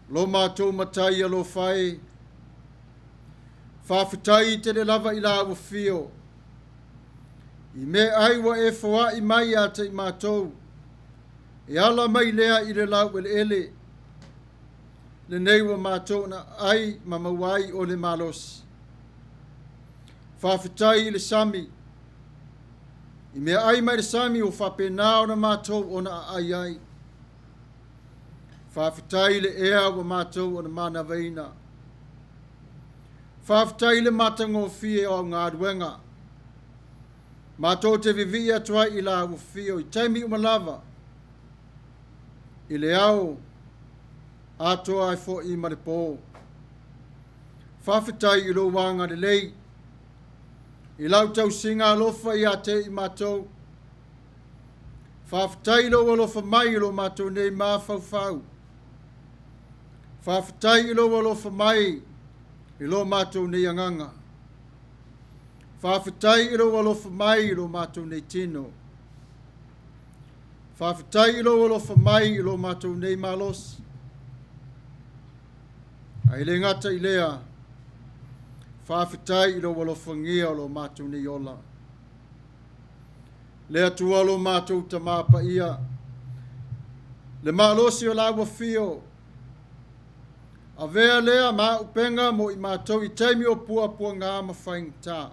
Lo mātou matai a lo whae. Whawhetai te le lava i la wawhio. I me aiwa e whawa i mai a te i mātou. E ala mai lea i le lau ele. Le nei wa mātou na ai ma mawai o le malos. Whawhetai i le sami. I me ai mai le sami o whapenao na mātou o na ai ai. Whawhetai le ea wa mātou o na mana veina. Whawhetai le matango fie o ngā ruenga. Mātou te Vivi'i atua i la uwhio i taimi umalava. I le au, Atua ai fo i maripo. Whawhetai i lo wanga le lei. I lau tau singa alofa i ate i mātou. Whawhetai lo alofa mai i lo mātou nei mawhau. Whawhetai i lo alofa mai i lo mātou nei anganga. Whawhetai i lo alofa mai i lo mātou nei tino. Whawhetai i lo alofa mai i lo mātou nei malos. Ai le ngata i lea, whawhitai i lo walofangia o lo mātou nei ola. Le atua lo mātou ta māpa ia. Le mālosi o la wafio. A vea lea mā upenga mo i mātou I taimi o pua ngā mawhaingta.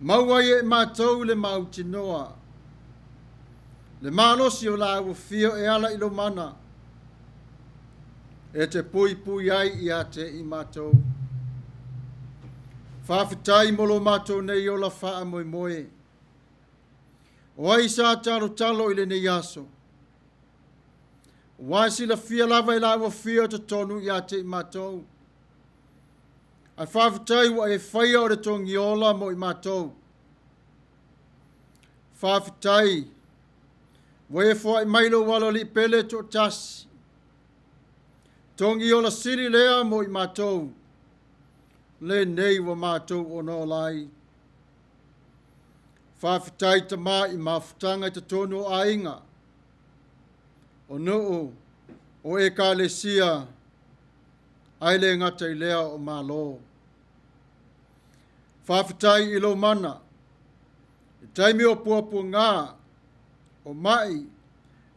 Maua e mātou le mautinoa. Le mālosi o la wafio e ala I lo mana. E te pui ai I a te I mātou. Whawhitai mo lo mātou nei o la wha moe. O ai sa talo I le nei aso. Wai si la fia lava I la wafio te tonu I a te I mātou. Ai whawhitai wa e whaia o le tongi ola mo I mātou. Whawhitai wa e whai mailo wala li pele to tasi. Tongi ola siri lea mo I mātou. Le nei wa mātou o no lai. Whawhitai ta mā I mawhutanga I te tonu o ainga. O nuu o e ka lesia ai le ngata I lea o malo. Whawhitai I lo mana. I taimi o puapua ngā o mai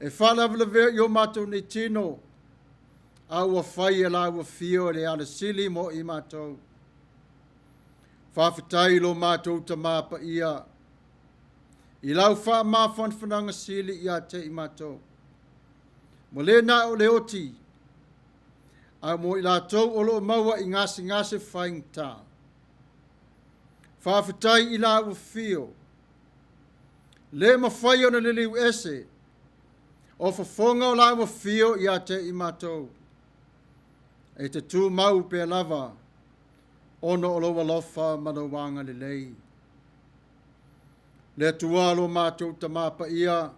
e whalawlawea I o mātou nei tino a ua whai e la ua fio le ala sili mo I mātou. Whawhitai I lo mātou ta māpa ia. I lau wha mawhanwhananga sili I a te I mātou. Mo le na o le oti, a mo I la tau o lo maua I ngase whaingta. Whawhitai I la ua fio. Le mawhai o na liliu ese, o whafonga o la ua fio I a te I mātou. E te tū mau pe lava, ono o lo walofa manawanga le lei. Le tua lo mātou ta māpa ia,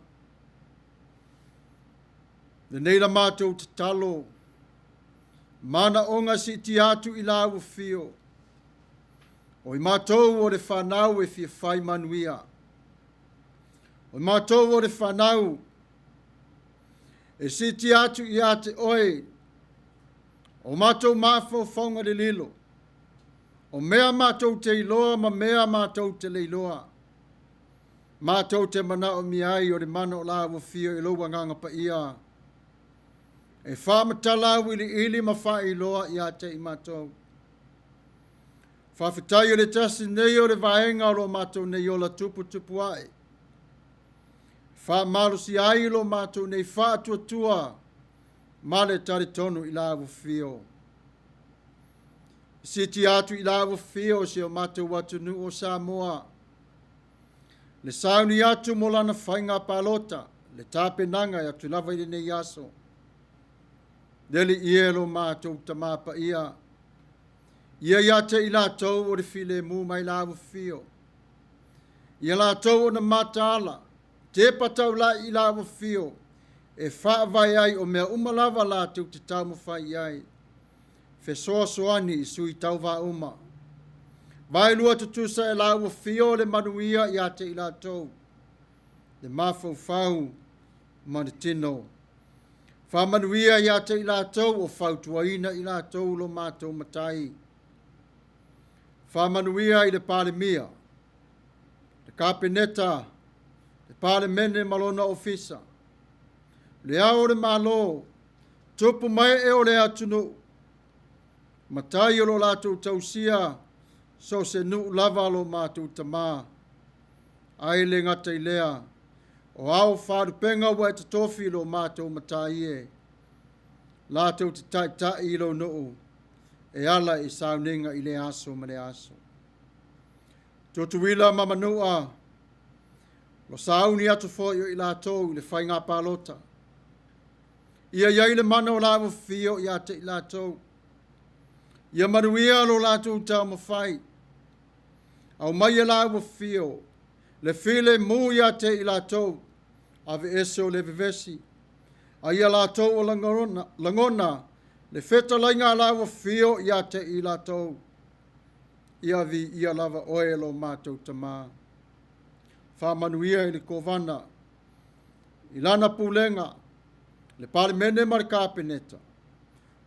le neila mātou te talo, mana onga si ti atu I la ua fio. O I mātou o le whanau e fia whai Manuia. O I mātou o le whanau e si ti atu I a te oe. O mātou māwhau whaunga le lilo. O mea mātou te iloa ma mea mātou te leiloa. Mātou te mana o miai o le mana o la ua fio I loa nganga pa ia. E whamatala ili ma wha iloa I a te I mātou. Whawhitai o le tasi nei o le vaenga o lo mātou nei o la tupu ai. Whamalusi ai lo mātou nei wha tua. Ma le tari tonu I la ua fio. Si ti atu I la ua fio si o mātou watu nu o Samoa. Le sauni atu mo lana whainga palota. Le tāpenanga I atu lava I nei aso. Deli ia lo mātou ta māpa ia. Ia ia te I lātou o le file mu mai la ua fio. Ia lātou o na mātala. Te patau la I la ua fio. E whaavai ai o mea umalava lātou te tau mawhai ai. Fesoa soani I sui tau wā uma. Vai lua tutusa e la ua fio le manuia I a te I lātou. Le mawhau whau mana tino. Whamanuia I a te I lātou o whautuaina I lātou lo mātou matai. Whamanuia I le palemia. Le kapeneta. Le palemene malona ofisa. Le ao le malo. Tupu mai e o le atunu. Matai o lo lātou tausia. So se nu lava lo mātou tamā. Ai le ngata I lea. O au wharupenga wa te tofi lo mātou matai e. Lātou te tai I lo nuu. E ala I sauninga I le aso ma le aso. Totuila mamanua. Lo sauni atu fōio I lātou I le whainga pālota. Ia iai le mana o la ua fio I a te I lātou. Ia manuia lo lātou tau mawhai. Au mai e la ua fio. Le file mu I a te I lātou. Ave ese o le vevesi. A ia lātou o langona. Le whetalainga la ua fio I a te I lātou. Ia vi ia lava oe lo mātou tamā. Whamanuia I le kovana. I lana pulenga. Le palemene ma le kapeneta.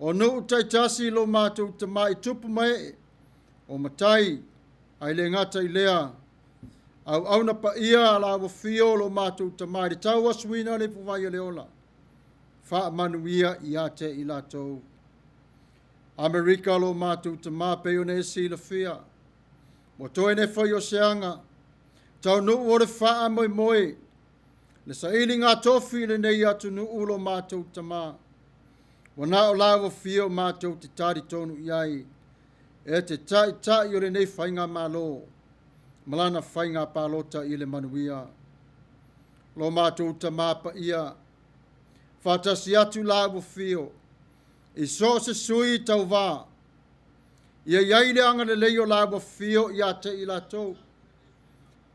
O nuu taitasi lo mātou tamā I tupu mai. o matai ai le ngata i lea au na pa ia la wo fio lo mātou tamai tau asuina le puwai le ola fa Manuia i ate i latou Amerika lo mātou tamā pe o ne si la fia mo toi ne whai o seanga tau nu o le wha moi moi le sa ili ngā tofi le nei atu nu ulo mātou tamā wana o la wo fio mātou te tari tonu iai e te tai o le nei whainga malo malana whainga pālota i le Manuia lo mātou tamā pa ia whatasi atu la wo fio i so se sui tau wā ia iai le anga le leo la wo fio ia te i latou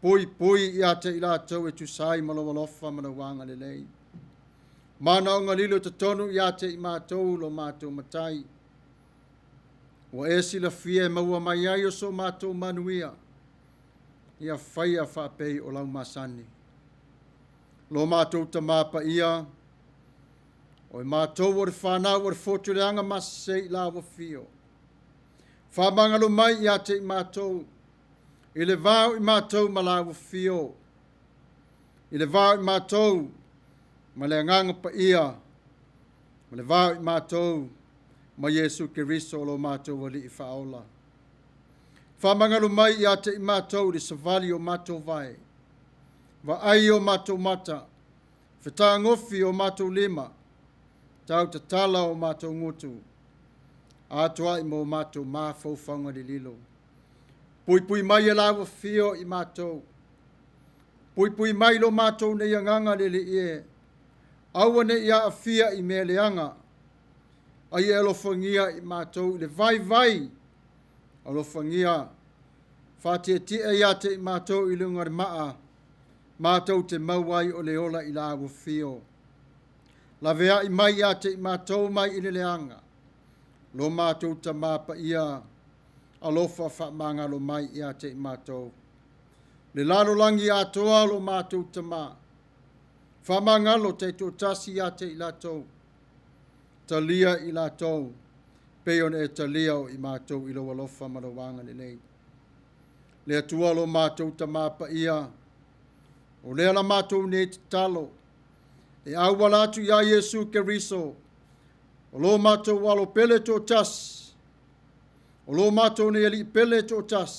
pui ia te i latou e tu sai malawalofa manawanga le lei mana o ngalilo te tonu ia te i mātou lo mātou matai wa esi la fie maua mai ai o so mātou Manuia ia whaia whapei o lau masani lo mātou tamā pa ia o i mātou o re whanau o re whotureanga masei la wa fio whamangalo mai ia te i mātou i le vāu i mātou ma la wa fio i le vāu i mātou ma le nganga pa ia ma le vāu i mātou ma Yesu Keriso lo mātou wali i whaola whamangalo mai ia te i mātou le savali o mātou vai wa ai o mātou mata whetangofi o mātou lima tau te tala o mātou ngutu, Atua i mō mātou māwhauwhanga li lilo. Pui mai e lawa whio i mātou. Pui mai lo mātou ne ianganga le e. Aua ne ia a whia i me leanga. Ai e alofangia i mātou le vai. Alofangia. Whātia tia ia te i mātou i lunga maa. Mātou te mauai o le ola i lawa whio. La vea i mai ia te i mātou mai i le leanga. Lo mātou ta māpa ia. Alofa wha manga lo mai ia te i mātou. Le lalo langi Atua lo mātou ta mā. Wha manga lo te tō tasi ia te i latou. Talia i latou. Peon e talia o i mātou i lo alofa marawanga le nei. Le atua lo mātou ta māpa ia. O lea la mātou ne te talo. E awala atu ia Yesu Keriso. O lo mātou walo pele tō tas. O lo mātou ne eli pele tō tas.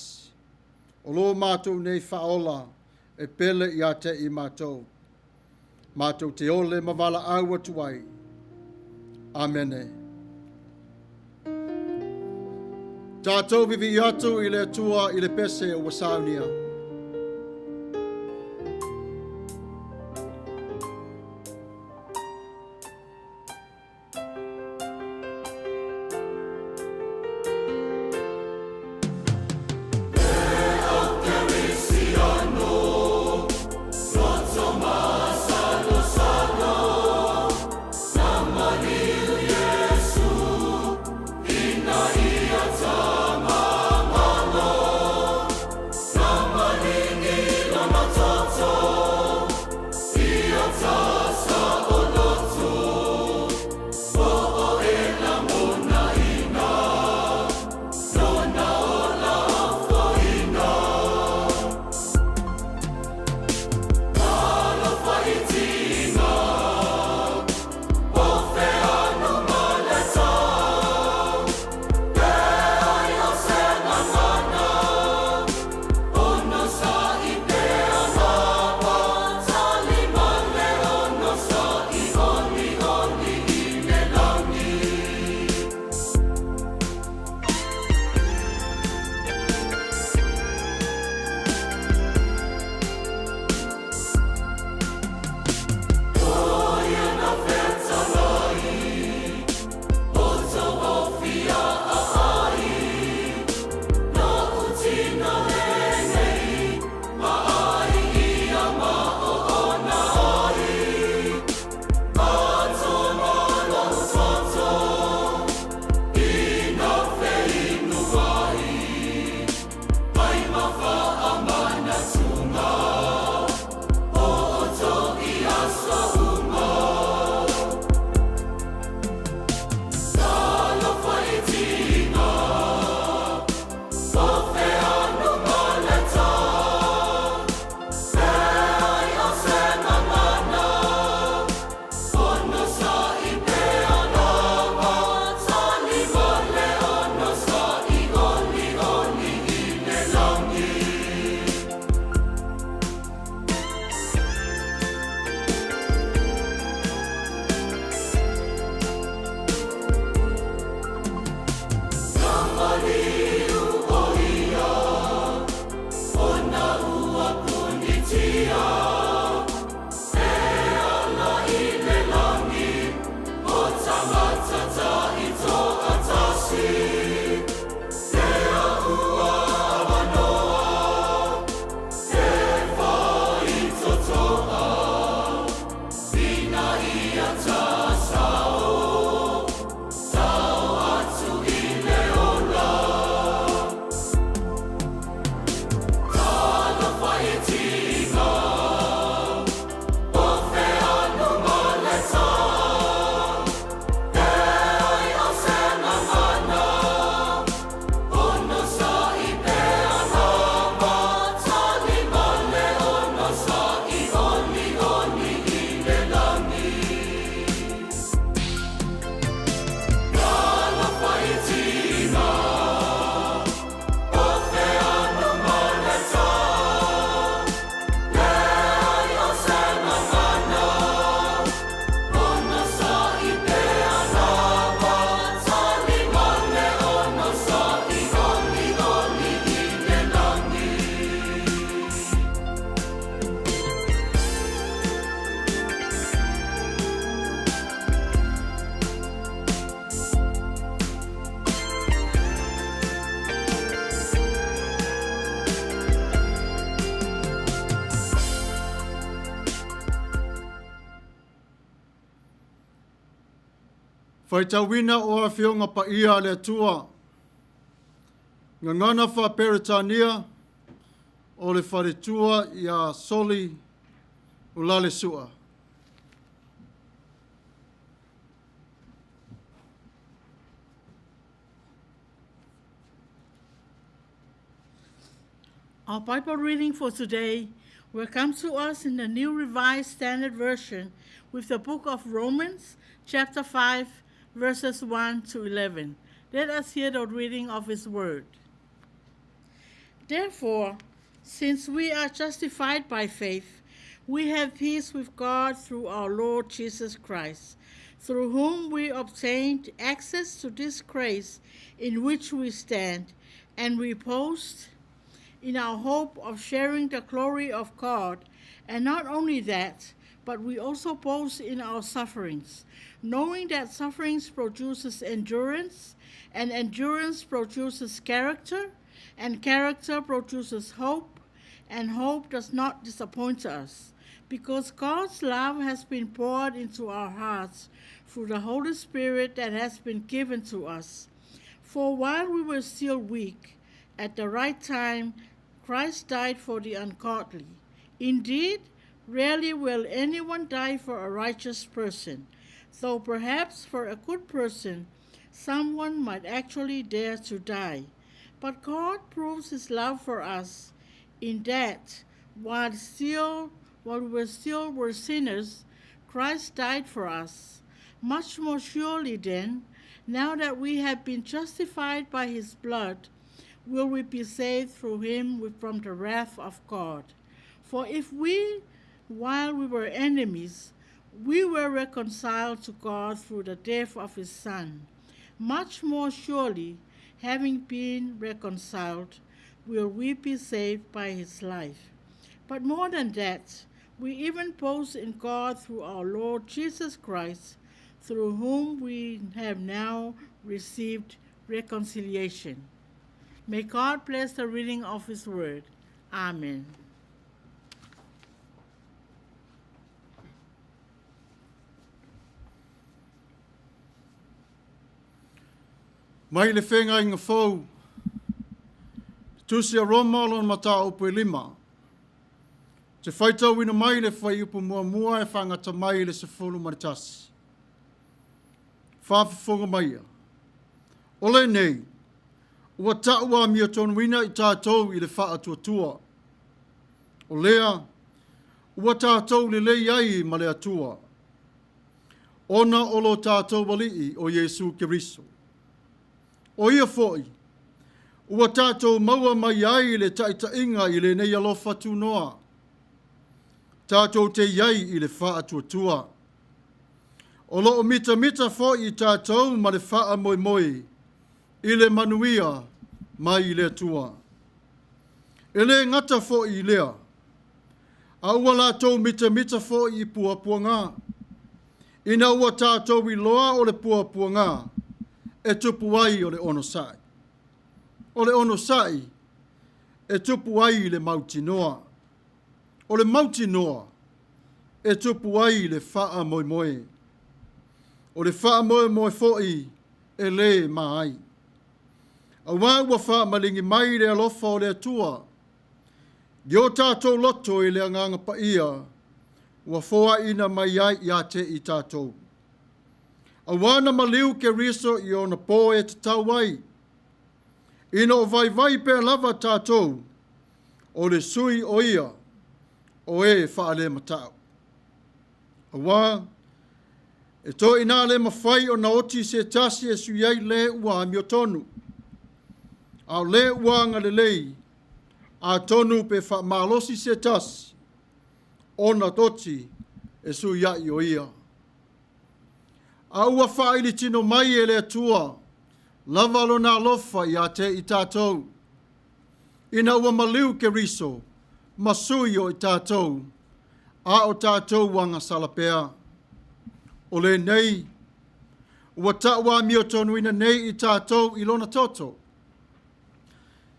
O lo mātou ne whaola e pele ia te i mātou. Mātou te ole mawala aua tuai. Amene. Tātou vivi'i atu i le atua i le pese o wasaunia. Sama Whaitawina o a whionga pa ia le atua. Ngangana wha peritania o le wharetua i a soli ulale sua. Our Bible reading for today will come to us in the New Revised Standard Version with the book of Romans, chapter 5, verses 1 to 11. Let us hear the reading of his word. Therefore, since we are justified by faith, we have peace with God through our Lord Jesus Christ, through whom we obtained access to this grace in which we stand and repose in our hope of sharing the glory of God. And not only that, but we also boast in our sufferings, knowing that sufferings produces endurance, and endurance produces character, and character produces hope, and hope does not disappoint us, because God's love has been poured into our hearts through the Holy Spirit that has been given to us. For while we were still weak, at the right time, Christ died for the ungodly. Indeed, rarely will anyone die for a righteous person, though perhaps for a good person, someone might actually dare to die. But God proves his love for us in that, while we still were sinners, Christ died for us. Much more surely then, now that we have been justified by his blood, will we be saved through him from the wrath of God. For if we, while we were enemies, we were reconciled to God through the death of his Son, much more surely, having been reconciled, will we be saved by his life. But more than that, we even boast in God through our Lord Jesus Christ, through whom we have now received reconciliation. May God bless the reading of his word. Amen. Mai le whenga inga whau, tusi a Roma lon mata upu lima. Te whaitau ina mai le whai upu mua e whangata mai le se whulu maritasi. Whawhiwhunga maia. Ole nei, ua taua mia tonu ina i tātou i le wha atua. O lea, ua tātou le lei ai ma le atua. Ona olo tātou walii o Yesu Kiriso. O ia foi, ua tātou maua mai ai le taitainga i le nei alofa tunoa. Tātou te iai i le wha atua. O loo mita foi i tātou ma le wha moi i le Manuia mai i le Atua. E le ngata fo i lea. A ua lātou mita fo i pua ngā. Ina ua tātou i loa o le pua ngā. E tupu ai o le ono sai. O le ono sai, e tupu ai le mauti noa. O le mauti noa, e tupu ai le wha moi. O le wha moi fo i e le mai. A wā ua wha malingi mai le alofa o le atua. Gio tātou loto i le anganga pa ia, ua foa ina mai ai i ate i tātou. A wana maliu ke riso i ona pō e te tauai. Ina o vai pe lava tātou, o le sui o ia, o e wha le matau. A wā, e tō ina le mawhai o na oti se tasi e sui le ua mi o tonu. A le uanga le lei, a tonu pe wha malosi se tas, o na toti e su iai o ia. A ua wha ili tino mai e le atua, lavalo na lofa i a te i tātou. Ina ua maliu ke riso, masui o i tātou, a o tātou wanga salapea. O le nei, ua taua mi o tonu ina nei i tātou i lona toto.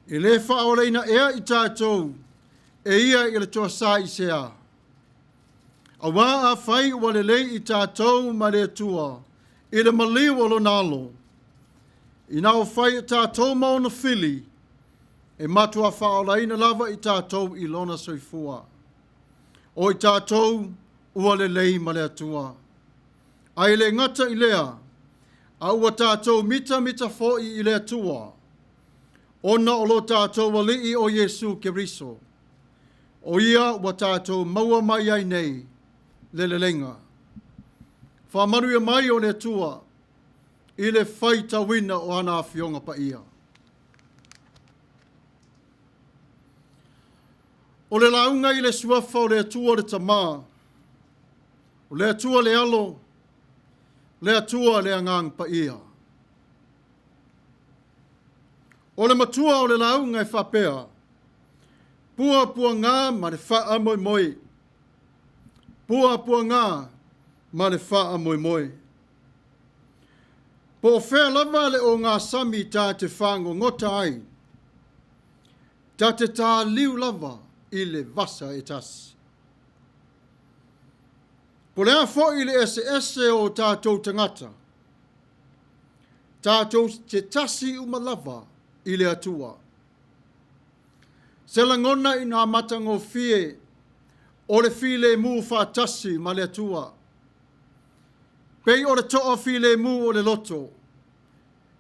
E le whaoreina ea i tātou, e ia i le toa sa i sea. A wā a whai ua le lei i tātou ma le atua, i le maliu o lo nalo. I na o whai tātou mauna whili, e matua whaolaina lava i tātou i lona soifua. O i tātou ua le lei ma le atua. Ai le ngata i lea, a ua tātou mita fo'i i le atua. Ona o lo tātou walii o Yesu Keriso. O ia ua tātou maua mai ai nei, le lenga. Manuia mai o le atua, i le whai tawina o ana whionga pa ia. O le launga i le suafa o le atua le tamā, o le atua le alo, le atua le angang pa ia. O le matua o le launga e whapea, pua ngā ma le wha moi moi. Pua ngā ma le wha moi. Po whea lava le o ngā sami tā te whango ngota ai, tā te tā liu lava i le vasa e tasi. Po lea fo i le ese o tātou tangata, tātou te tasi umalava i le atua. Se langona i ngā matango fie, o le file mu whātasi ma le atua. Pei o le toa file mu o le loto,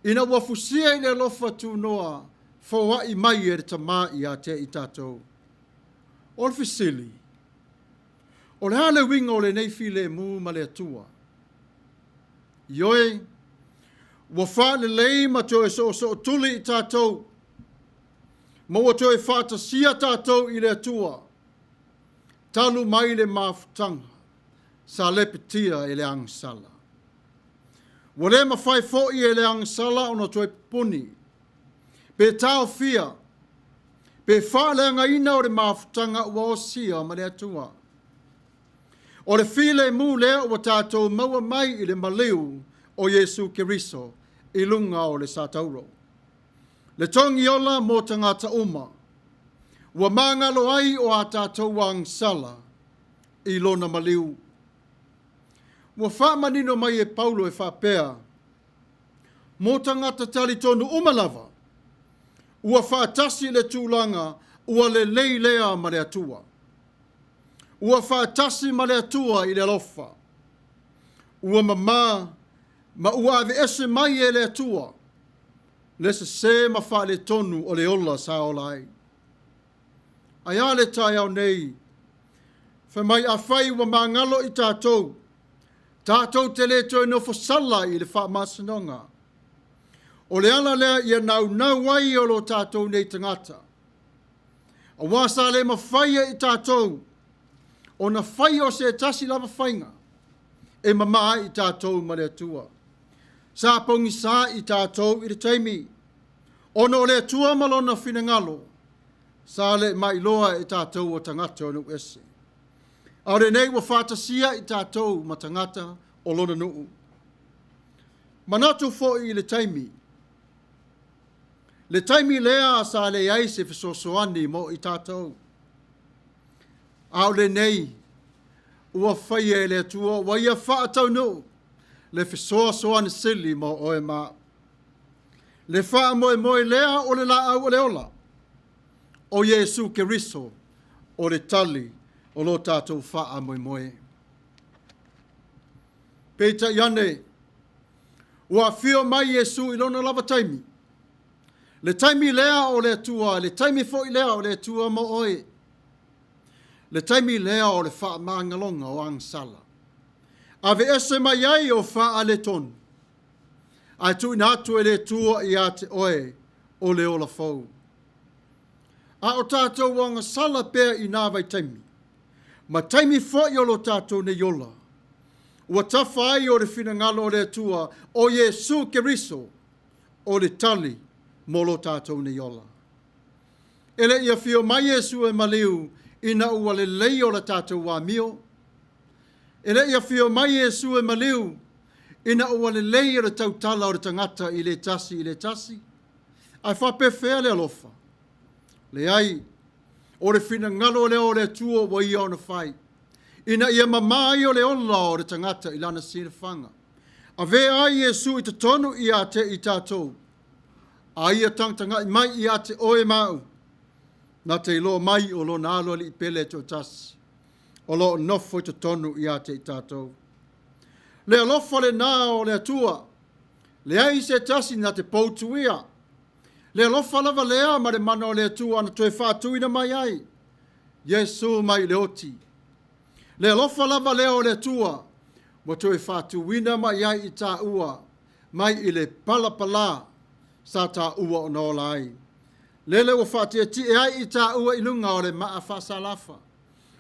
ina wafusia i le lofa tu noa, fawai i mai e le tamā i a te i tātou. O le fisili, o le hale winga o le nei file mu ma le atua. Ioe, wafā le lei ma toe so tuli i tātou, ma wa toe whātasia tātou i le atua, talu mai le mafutanga, sa lepetia e le angsala. Wale ma fai fo i e le angsala ona toi puni. Pe tau fia. Pe wha le anga o le mafutanga ua o sia ma le atua. O le file mu lea ua tātou maua mai i le maliu o Yesu Keriso i lunga o le satauro. Le tongi ola mo tangata uma. Ua mangalo ai o a tātou angsala i lona maliu. Ua wha manino mai e Paulo e wha pēa. Mō tangata tali tonu umalava. Ua wha tasi le tūlanga, ua le lei lea ma le atua. Ua wha tasi ma le atua i le lofa. Ua ma ua ave ese mai e le atua. Le se ma wha le tonu o le ola sa olai. Ai ale tai au nei. Wha mai a whai ua mangalo i tātou. Tātou te le toi no fosala i le wha masanonga. O le ala lea ia nau wai o lo tātou nei tangata. A wasa le ma whaia i tātou. O na whai o se tasi lava whainga. E mama i tātou ma le atua. Sa pongi sa i tātou i le taimi. O no le atua malona finangalo. Sa le mai loa i tātou o tangata o nuk ese. Aure nei wa whātasia i tātou matangata o lona nuu. Manatu fo i le taimi. Le taimi lea sa le aise fisosoani mo i tātou. Aure nei ua whaia e le atua wa ia whaatau nuu. Le fisosoani sili mo oe maa. Le wha moe lea o le la au o le ola. O Yesu Keriso o le tali. O lo tātou wha moe. Peita iane, ua whio mai Yesu i lona lava taimi. Le taimi lea o le atua, le taimi fo i lea o le atua mo oe. Le taimi lea o le wha maangalonga o angsala. Ave ese mai ai o wha ale tonu. Ai tu ina atu e le tua i ate oe o le ola fau. A o tātou wanga sala pēr i nā vai taimi. Ma taimi fo i o lo tātou ne yola. Ua tafa ai o le finangalo o le atua o Yesu Keriso o le tali mo lo tātou ne yola. Ele ia fio mai Yesu e maliu ina ua le lei o le tātou wa mio. Ele ia fio mai Yesu e maliu ina ua le lei o le tautala o le tangata i le tasi. Ai whape fea le alofa. Le ai, o le finangalo le o le atua wa ia o na whai. Ina ia mamai o le ola o le tangata i lana sina whanga. A ve a Yesu I te tonu I a te I tātou. A ia tangtanga I mai I a te oe mau. Na te lo mai o lo nā lo li pele to tas. O lo nofo te tonu I a te I tātou. Le alofa le nā o le atua. Le ai se tasi na te poutu ia. Le alofa lava lea ma le mana o le atua na toe whātuina mai ai. Yesu mai le oti. Le alofa lava lea o le atua. Mo toe whātuina mai ai I tā ua. Mai I le palapala sa tā ua o nō lai. Lele o whātia ti e ai I tā ua I lunga o le maa whasalafa.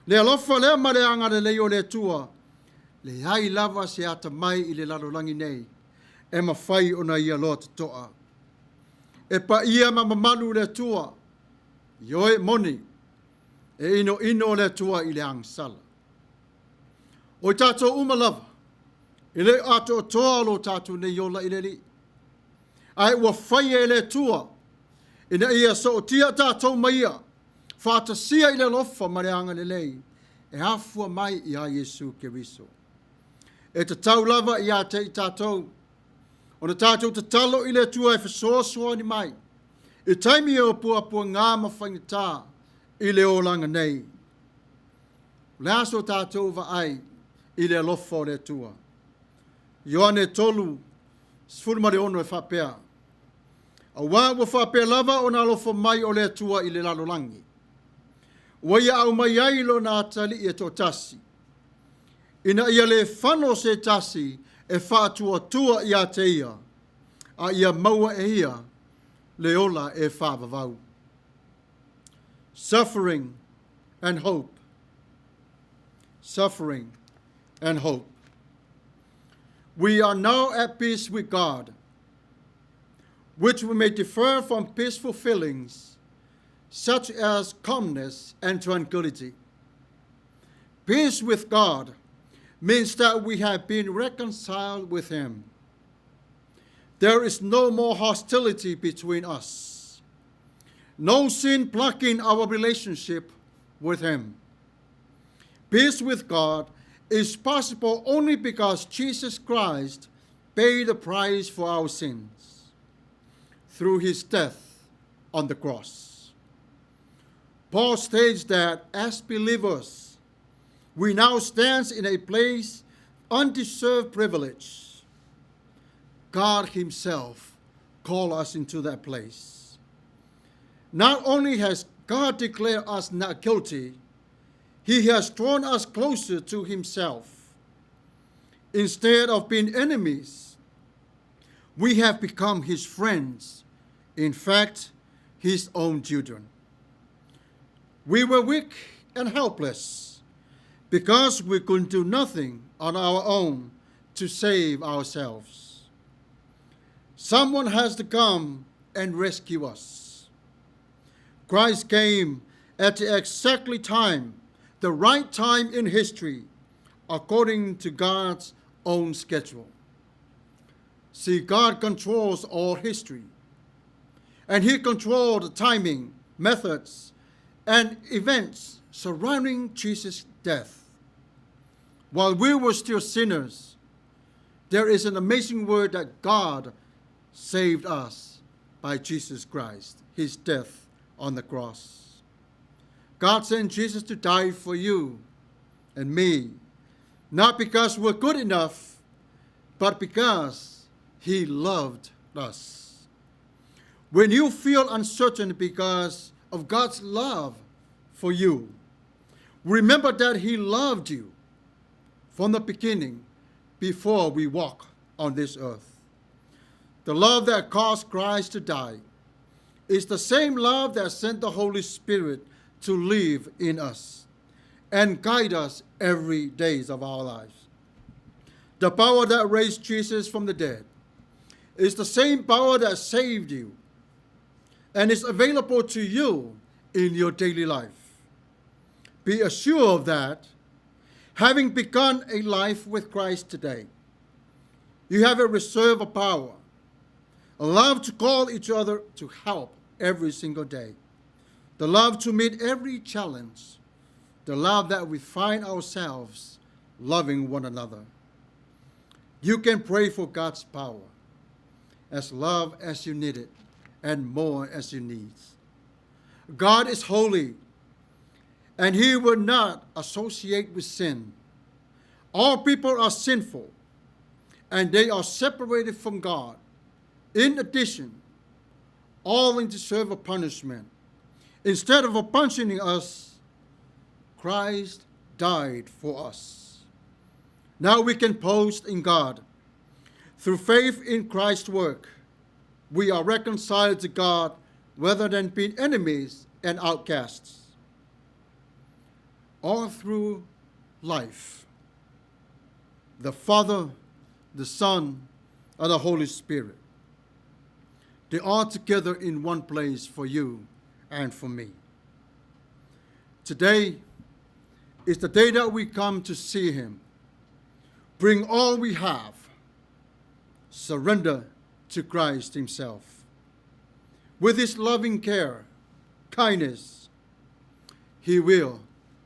Le alofa lea ma le anga le lei o le atua. Le ai lava se ata mai I le lalolangi nei. E mawhai o na ia loa te toa. E pa ia ma mamanu le atua. Ioe moni. E ino le atua I le angsala. O tātou umalava. I le ato toa lo tātou ne yola I le li. Ai ua whai e le atua. Ina ia so o tia tātou maia. Whātasia I le lofa ma le anga le lei. E hafua mai I a Yesu Keriso. E te tau lava I a te I tātou. O na tātou te talo I le atua e whasoasoa ni mai. I taimi e o puapua ngā mawhaingatā I le olanga nei. Le aso tātou va ai I le alofa o le atua. Ioane tolu, sfurumare ono e whapea. A wā wa whapea lava o na alofa mai o le atua I le lalolangi. Waia au mai ai lo na atali I e to tasi. Ina ia le whano se tasi e whātua tua I a te ia. A ia maua e ia le ola e whāvavau. Suffering and hope. Suffering and hope. We are now at peace with God, which we may differ from peaceful feelings, such as calmness and tranquility. Peace with God means that we have been reconciled with Him. There is no more hostility between us. No sin blocking our relationship with Him. Peace with God is possible only because Jesus Christ paid the price for our sins through His death on the cross. Paul states that as believers, we now stand in a place of undeserved privilege. God Himself called us into that place. Not only has God declared us not guilty, He has drawn us closer to Himself. Instead of being enemies, we have become His friends. In fact, His own children. We were weak and helpless because we could do nothing on our own to save ourselves. Someone has to come and rescue us. Christ came at the exactly time, the right time in history, according to God's own schedule. See, God controls all history, and He controlled the timing, methods, and events surrounding Jesus' death. While we were still sinners, there is an amazing word that God saved us by Jesus Christ, His death on the cross. God sent Jesus to die for you and me, not because we're good enough, but because He loved us. When you feel uncertain because of God's love for you, remember that He loved you from the beginning before we walk on this earth. The love that caused Christ to die is the same love that sent the Holy Spirit to live in us and guide us every day of our lives. The power that raised Jesus from the dead is the same power that saved you and is available to you in your daily life. Be assured of that, having begun a life with Christ today, you have a reserve of power, a love to call each other to help every single day, the love to meet every challenge, the love that we find ourselves loving one another. You can pray for God's power, as love as you need it, and more as you need. God is holy, and he will not associate with sin. All people are sinful, and they are separated from God. In addition, all deserve a punishment. Instead of punishing us, Christ died for us. Now we can boast in God. Through faith in Christ's work, we are reconciled to God rather than being enemies and outcasts. All through life, the Father, the Son, and the Holy Spirit, they are together in one place for you and for me. Today is the day that we come to see him. Bring all we have. Surrender to Christ himself. With his loving care, kindness, he will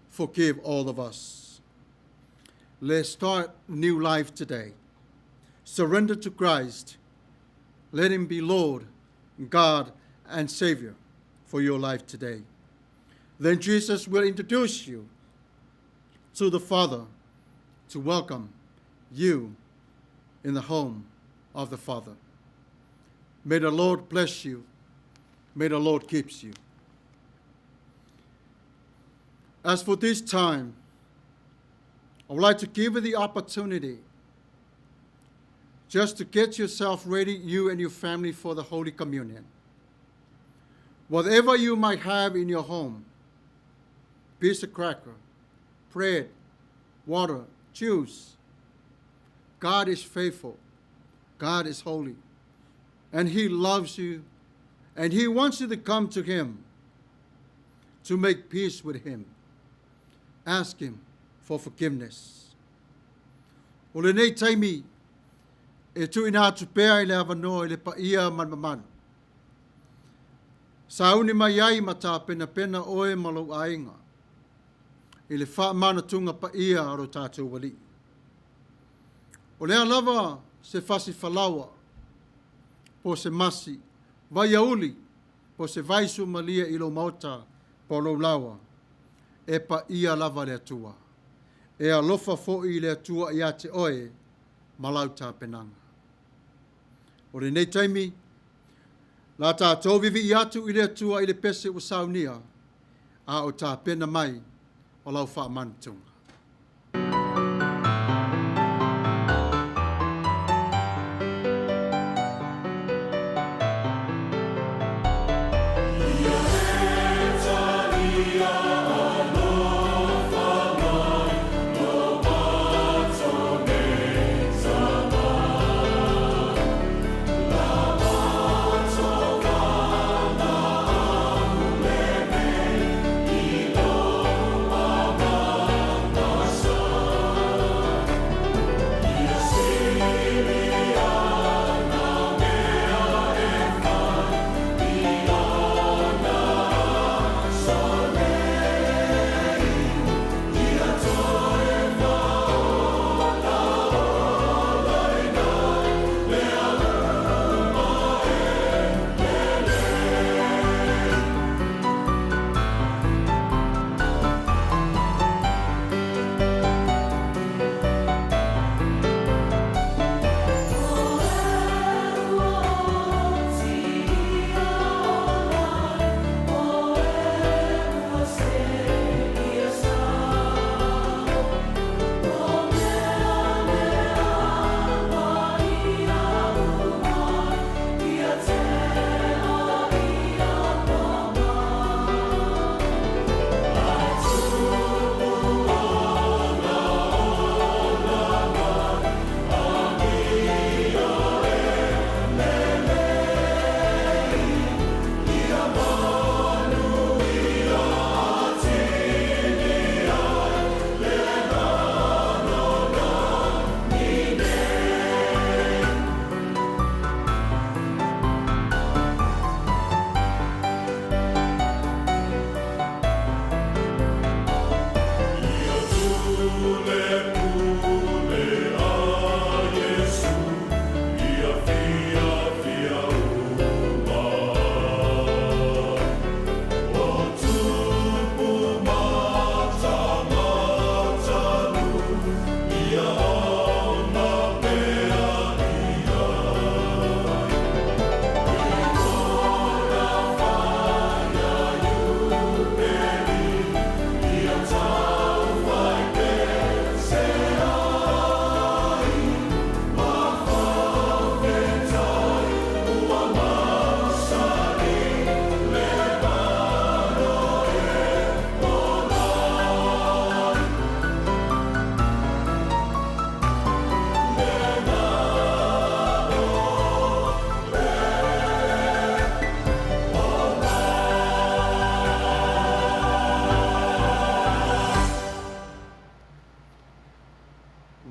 forgive all of us. Let's start new life today. Surrender to Christ. Let him be Lord, God, and Savior for your life today. Then Jesus will introduce you to the Father to welcome you in the home of the Father. May the Lord bless you. May the Lord keep you. As for this time, I would like to give you the opportunity just to get yourself ready, you and your family, for the Holy Communion. Whatever you might have in your home, piece of cracker, bread, water, juice, God is faithful. God is holy. And he loves you. And he wants you to come to him to make peace with him. Ask him for forgiveness. O le nei taimi, e tui nā tupea I le avanoa I le paia manmamanu. Sauni mai ai ma tā pena pena oe malau ainga. I le wha mana tunga paia aro tātou wali. O lea lava se fasi falawa, po se masi, vai auli, po se vaisu malia ilo mauta, po lo lawa, e pa ia lava le atua. E alofa fo I le atua I ate oe, malau tā penanga. O le nei taimi, la tātou vivi'i atu I le atua I le pese o saunia, a o tā pena mai, o lau wha mantunga.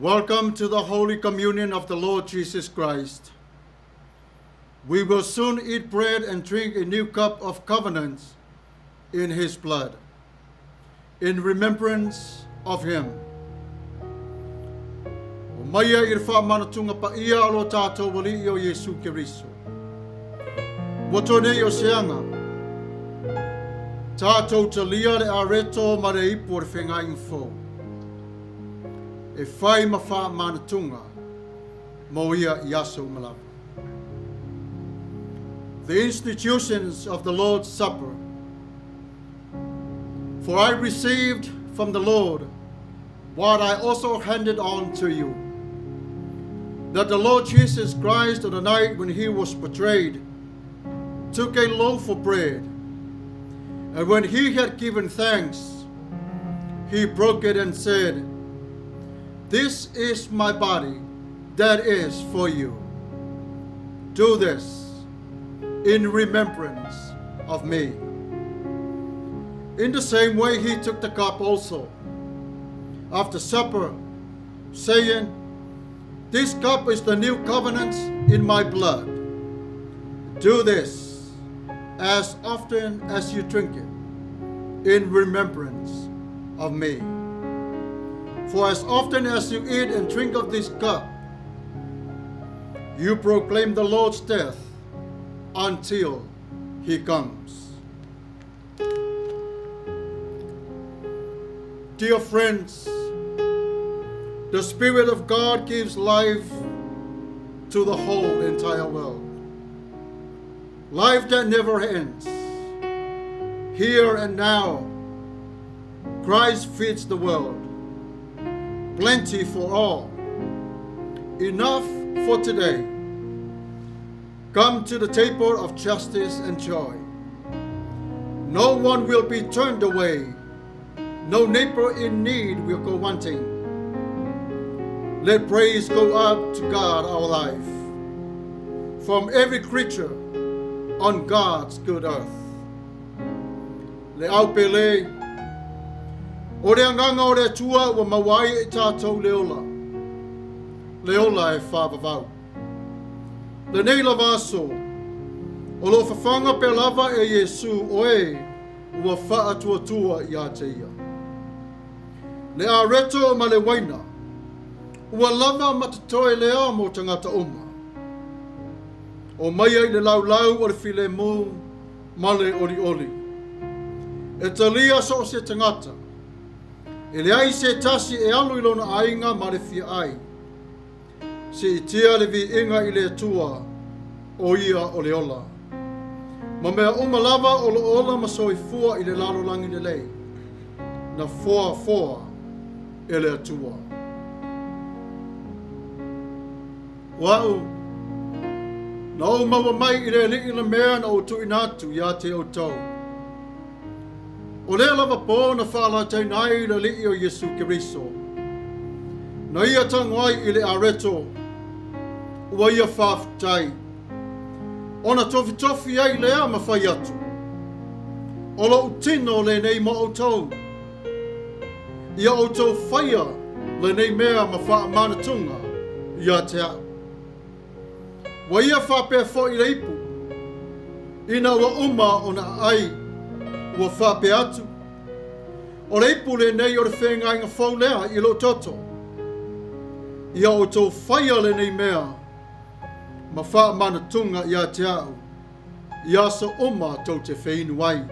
Welcome to the Holy Communion of the Lord Jesus Christ. We will soon eat bread and drink a new cup of covenant in his blood, in remembrance of him. O maia I whaamanatunga pa ia o lo tātou wali I o Yesu Keriso. Motone o seanga, tātou talia le areto ma le ipu o whenga info. E whai ma whaamanatunga, mo ia I aso malapa. The institutions of the Lord's Supper. For I received from the Lord what I also handed on to you, that the Lord Jesus Christ on the night when he was betrayed took a loaf of bread, and when he had given thanks, he broke it and said, "This is my body that is for you. Do this in remembrance of me." In the same way he took the cup also after supper, saying, "This cup is the new covenant in my blood. Do this as often as you drink it in remembrance of me. For as often as you eat and drink of this cup, you proclaim the Lord's death until he comes." Dear friends, the Spirit of God gives life to the whole entire world. Life that never ends. Here and now, Christ feeds the world. Plenty for all. Enough for today. Come to the table of justice and joy. No one will be turned away. No neighbor in need will go wanting. Let praise go up to God our life, from every creature on God's good earth. Le au pele, o re anganga o re tua wa mawai e tātou leola. Leola e whāwawau. Le nei lavaso, o lo whawhanga pe lava e Yesu o e ua wha atua tua I a te ia. Le a reto ma le waina, ua lava matatoe lea mo tangata uma. O mai ai le lau o le file mu, ma le oli. E talia so se tangata, e le ai se tasi e alu ilona ainga ma le fia ai. Se I tia le Vivi'i I le Atua o ia o le ola. Ma mea uma lava o lo ola ma soifua I le lalolangi le lei. Na foa e le Atua. Wau, na o maua mai I le li na mea na o tui natu ia te Outou. O le lava po na whaala tainai le li o Yesu Keriso. Na ia tangwai I le areto, ua ia whaafutai. Ona tofi ai lea ma whai atu. O lo utino le nei mo Outou. Ia Outou whaia le nei mea ma wha manatunga ia te au. Wa ia whapea fo I le ipu. Ina ua uma o na ai ua whapea atu. O le ipu le nei o le whenga inga whau lea I lo toto. Ia Outou whaia le nei mea ma wha manatunga ia te au. Ia sa uma tau te whainu ai.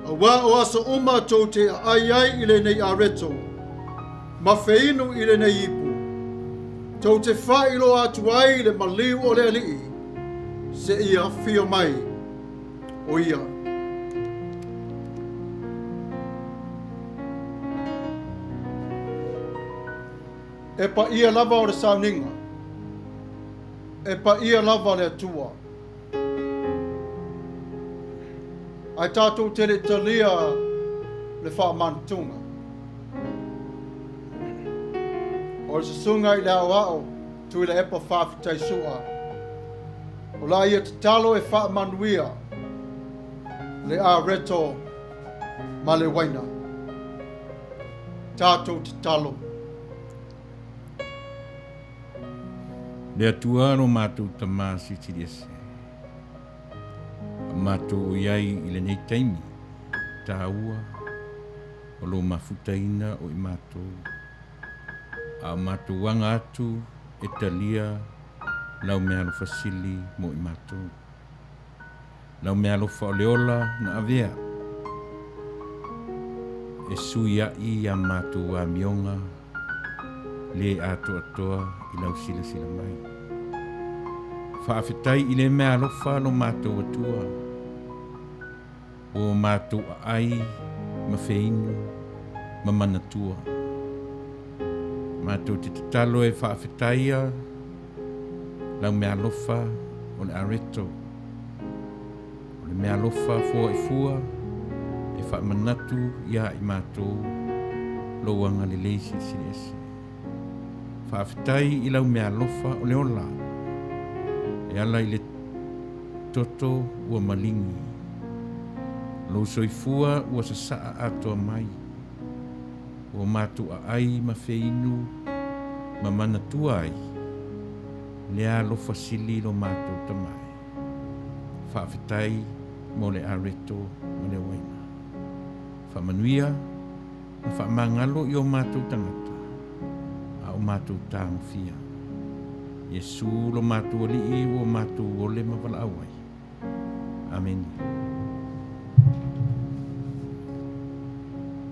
A wā o asa uma tau te ai I le nei areto. Ma whainu I le nei ipu. Tau te whailo atu ai le maliu o le alii. Se ia whio mai o ia. E pa ia lava o le sauninga. E pa ia lava le atua. Ai tātou te le talia le whaamantunga. O se sunga I le ao tu I le epa whaafitai sua. O la ia te talo e Manuia le a reto ma le waina. Tātou te talo. Le atua no mātou tamasi tiriese. Mātou iai I le nei taimi. Tāua. O lo mafutaina o I mātou. A mātou wanga atu e talia lau mea lo fasili mo I mātou. Lau mea lo faoleola na avea. E suia I a mātou a mionga le ato atoa I lau sila sila mai. Whaafetai I le mea alofa no mātou atua. O mātou ai ma feinu ma manatua. Mātou te tatalo e whaafetaia lau mea alofa o le areto. O le mea alofa fua I fua e whaamanatu ia I mātou loanga le leisi sirese. Whaafetai I lau mea alofa o le ola. E ala I le toto ua malingi. Lo soifua ua sasaa atoa mai. Ua mātou a ai ma feinu ma manatua ai. Lea alofa sili lo mātou tamai. Whaafetai mo le areto ma le waina. Manuia, na whaamangalo I o mātou tangata, a o mātou tāngwhia. Yesu lo mātou alii o mātou ole mawala awai. Amen.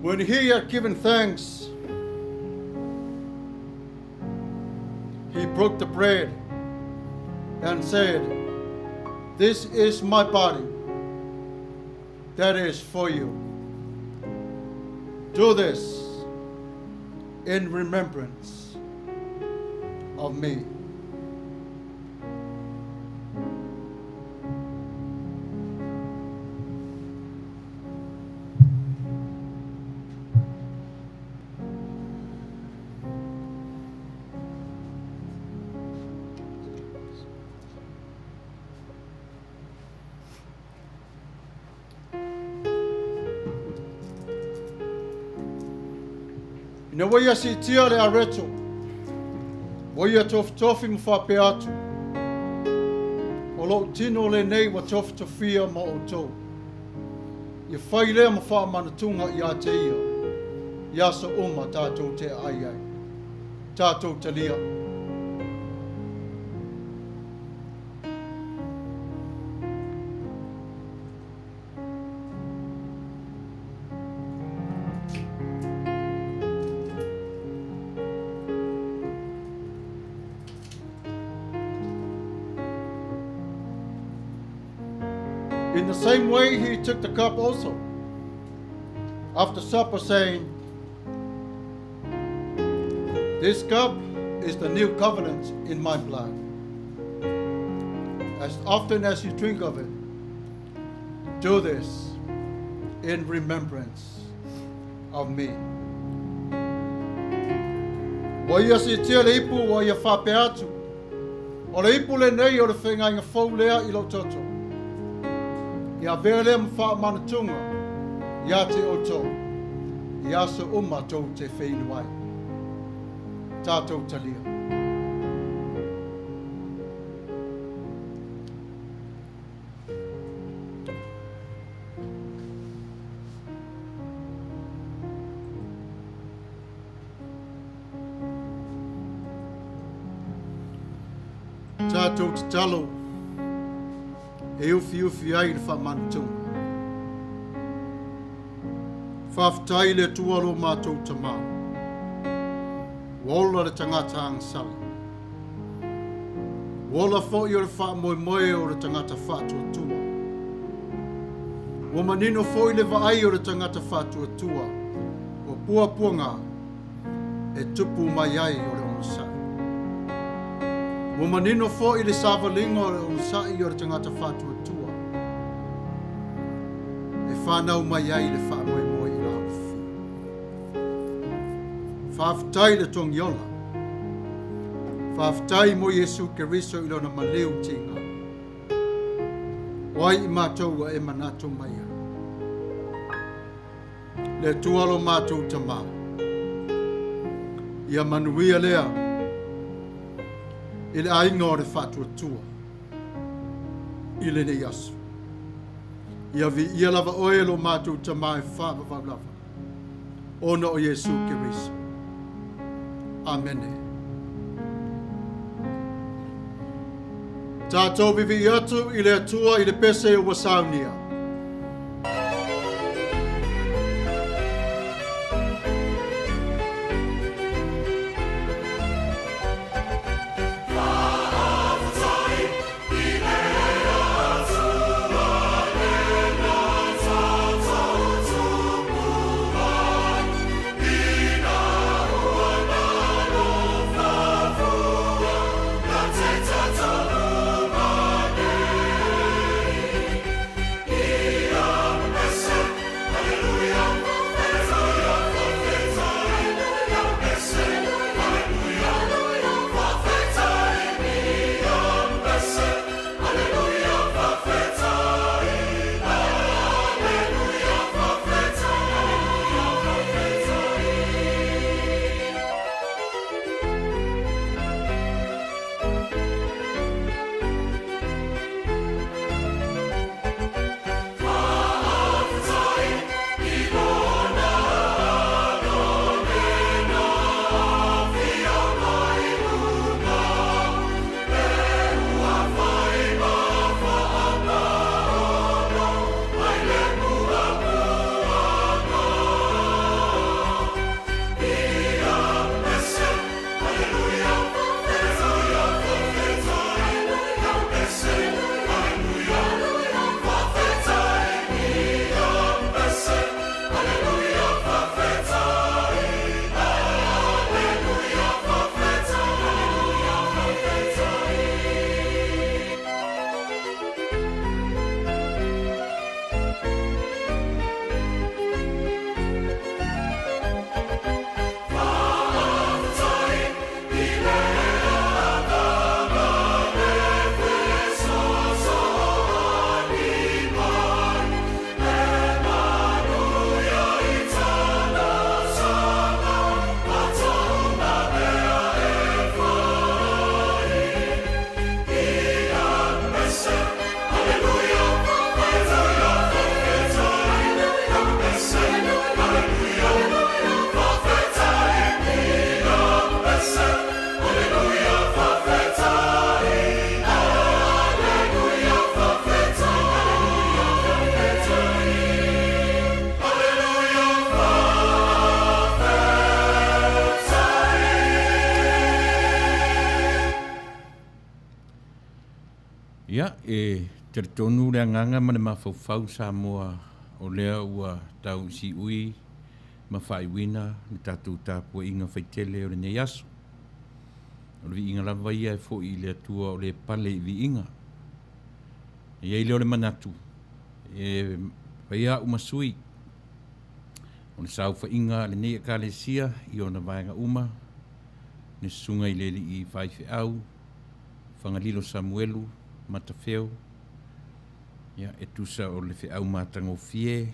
When he had given thanks, he broke the bread and said, "This is my body that is for you. Do this in remembrance of me." Ina waia si tia le areto, waia tofi mo whape atu. O lo tino le nei wa tofia ma Outou. Ia whai lea ma wha manatunga I a te ia. Ia sa uma tātou te ai ai. Tātou talia. In the same way, he took the cup also, after supper, saying, "This cup is the new covenant in my blood. As often as you drink of it, do this in remembrance of me." Wa ia si tia le ipu wa ia whape atu. O le ipu le nei o le whenga inga whau lea I lo toto. Ia vele ma wha manatunga, ia te Outou, ia sa uma tau te whainuai. Tātou talia. Tātou te talo, e ufi ai le whamantunga. Whaftai le tuaro mātou tamau. Wola le tangata angsala. Wola fo I o le wha moe o le tangata whātua tua. Wa manino fo I le vaai o le tangata whātua tua. O pua ngā, e tupu mai ai o le onusai. Wa manino fo I le savalinga o le onusai o le tangata whātua tua. E whanau mai ai le wha moe I la ufi. Whaftai le tongiola. Whaftai mo Yesu Keriso I lona maleu tinga. Wai I mātou e manato mai ai. Le tualo mātou tamā. Ia Manuia lea. I le ainga o le whātua I le nei asu. Ia vi'i lava oe lo mātou tamai whāwawalawa. Ona o Yesu Kirisi. Amene. Tātou vivi'i atu I le atua I le pese o wasaunia. Ia, te tonu le nganga ma le mawhauwhau sa moa o lea ua tau si ui ma whaiwina ni tātou tāpua inga whaitele o le nei aso. O le vi inga lawa ia e fo I le atua o le pale I vi inga. E ei leo le manatu. E whaia umasui. O le sau whainga le nei ka le sia I o na vaenga uma. Ne sunga I le li I whaife au. Whangalilo Samuelu. Matafeo, ia e tusa o le whiau mātango fie,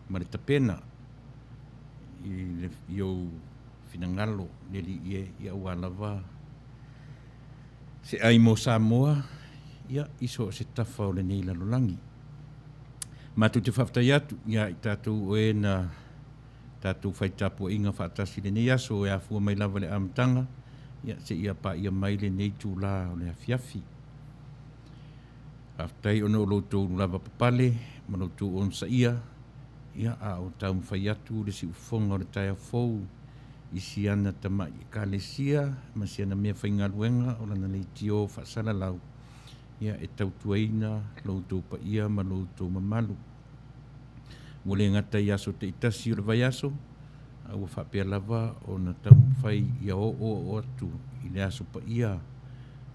ma le tapena, I o finangalo, le li ia ua lava. Se ai mo Samoa, ia iso se tafa o le nei lalolangi. Mātou te whaftai atu, ia I tātou oe na tātou whaitapo inga whaatasi le nei aso, e a fua mai lava le amtanga, ia se ia pa ia mai le nei tūla o le afiafi. Aftai ono Loto lava papale, ma Loto on sa ia a o tau mwhai atu le si ufonga o le tai fou, I si ana tama I ka le sia, ma si ana mea whainga luenga o lana le tio whaasala lau. Ia e tau tuaina, Loto pa ia ma Loto mamalu. Wale ngata I aso te itasi o le vai aso, a ua whapea lava o na tau mwhai ia o atu I le aso pa ia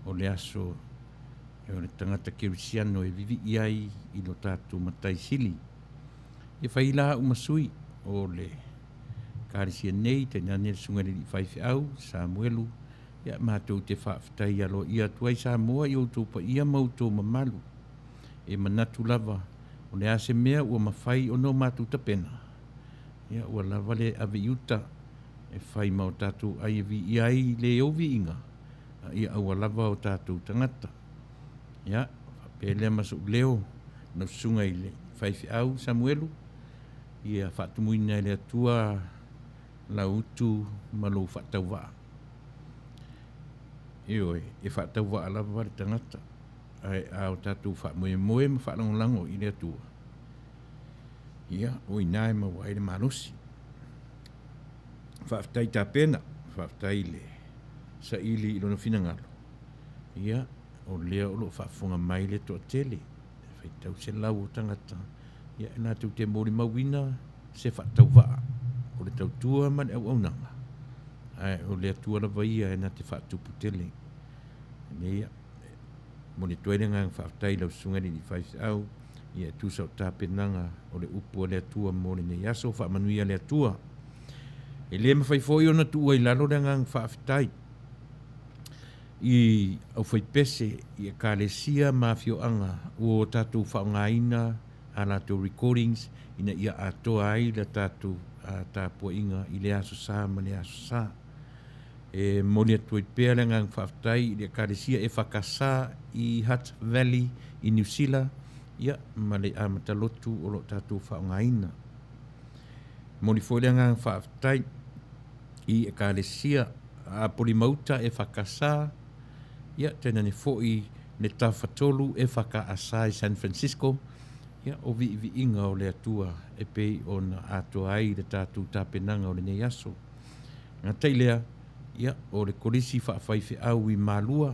o le aso e o le tangata kerisiano e Vivi'i ai I lo tātou matai sili. E whaila umasui o le kārisia nei, te nane sungare I whaife au, Samuelu, ia mātou te whaaftai alo ia tuai Samoa I Outou pa ia mautou mamalu. E manatu lava, o le ase mea ua mawhai o no mātou tapena. Ia ua lava le ave iuta, e whai mau tātou ai e Vivi'i ai le ovi inga. ia aua lava o tātou tangata. Ia, pēlea masu leo, na sunga i le whaifi au Samuelu, ia whaatumuina i le atua la Outou malo whaatauwaa. Ioe, e whaatauwaa lava wale tangata, ai au tātou whaatmoe ma whaalangolango i le atua. Ia, o inae ma waile marosi. Whaaftai tā pena, whaaftai le sa ili ilona finangalo. Ia, o lea o lo whaafonga mai le toa tele. Whaitau se lau o tangata. Ia, e nātou te mori mawina se whaatau waa. O le tautua man au nanga. Ai, o lea tua la vaia e nā te whaatupu tele. Ia, mo le tuere ngang whaaftai lau sungari ni whaisi au. Ia, tu sau tā penanga o le upu o lea tua mo le ne yaso wha Manuia lea tua. E le mawhaifoi ona tua i lalo le ngang whaafitai. I au Pese i e kālesia mawhioanga o tātou whaongaina a lātou recordings ina ia atoa ai la tātou tāpua inga i le aso sā ma le aso sā. E moni atu i pēr le ngang whaafitai i le kālesia e whakasā i Hutt Valley i New Zealand ia ma le amata Loto o lo tātou whaongaina. Moni foi le ngang whaafitai i e kālesia a polimauta e whakasā ia tēnā ne foi le tawhatolu e whakaasa i San Francisco ia o Vivi'i o le atua e pei o na Atua ai le tātou tāpenanga o le nei aso. Ngā teilea ia o le korisi whaafaife au i Malua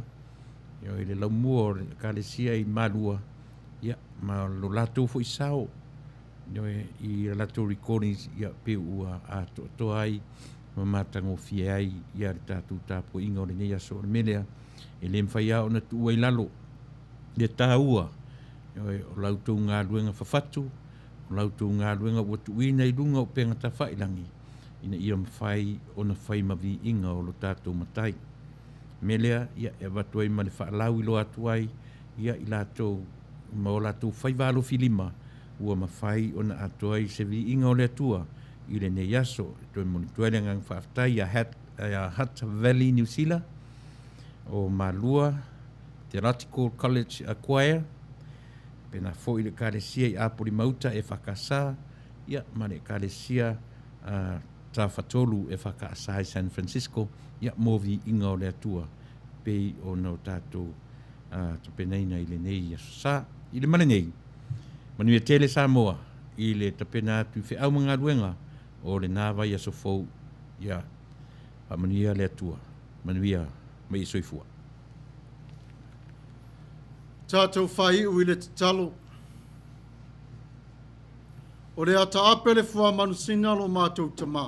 ia o le laumua o le kālesia i Malua ia ma lo lātou fo i sao ia i lātou recordings ia peu ua Atua ai ma matango fie ai ia le tātou tāpua inga o le nei aso o le melea e le mwhaia o na tua i lalo le tāua o lautou ngā luenga whawhatu o lautou ngā luenga watuina i lunga o penga ta whailangi ina ia mwhai o na whai mavi inga o lo tātou matai melea ia e watu ai ma le whaalau i lo atuai ia i lātou ma o lātou whai walo filima ua mawhai o na atuai se vi inga o le atua i le ne yaso toi moni tuere ngang whaaftai a Hutt Valley New Zealand o Malua, Theological College Choir, pena foi le kālesia i apori mauta e whakasā, ia ma le kālesia tā whatolu e whakasā i San Francisco, ia movi inga o le atua, pei o nau tātou tapenaina i le nei asosā, i le mana nei, Manuia tele Samoa, i le tapena atu whi au mga ruenga, o le nāwai aso fau, ia, Manuia le atua, Manuia, mai soifua. Tātou whai ui le talo. O le ata apele fua manusina lo mātou tamā.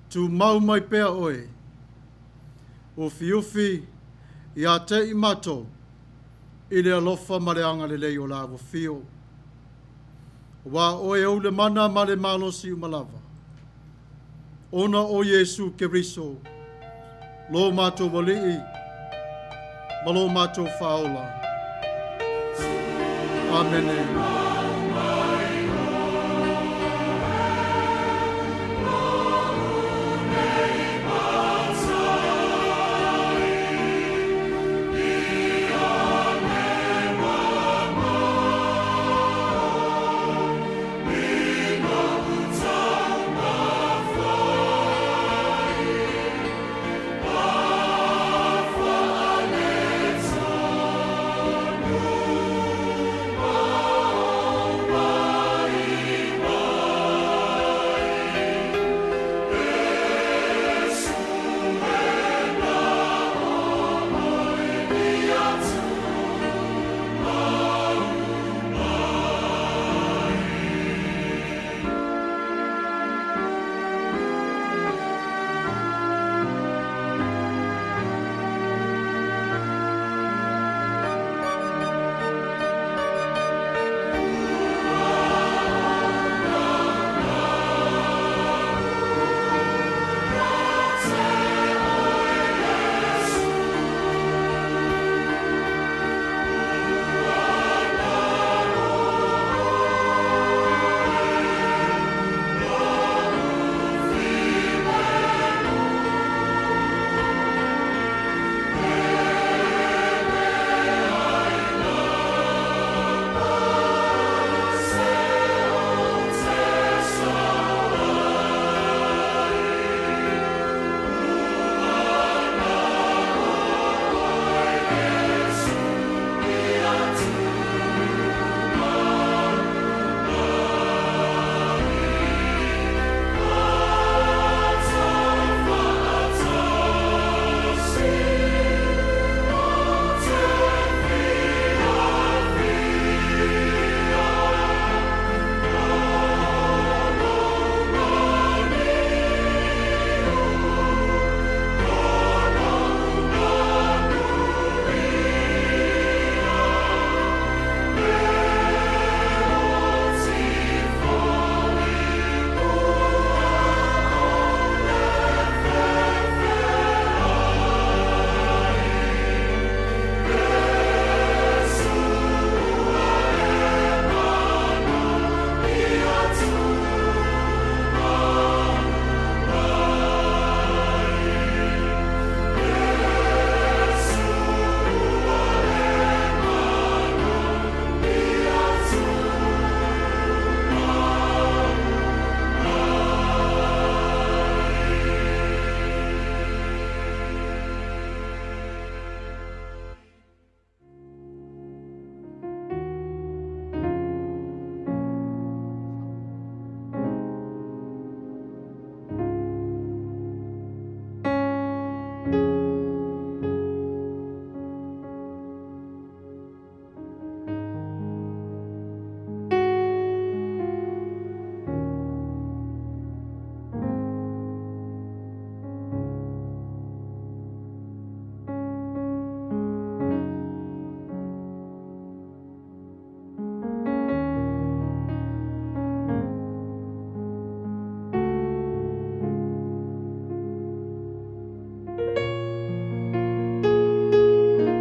Tu mau mai pea oe. O fiufi i a te i mātou. I le alofa ma le anga le lei o lago fio. Wa oe au le mana ma le malosi umalava. Ona o Yesu Keriso. Lo mātou wali'i, ma lo mātou whaola. Amen.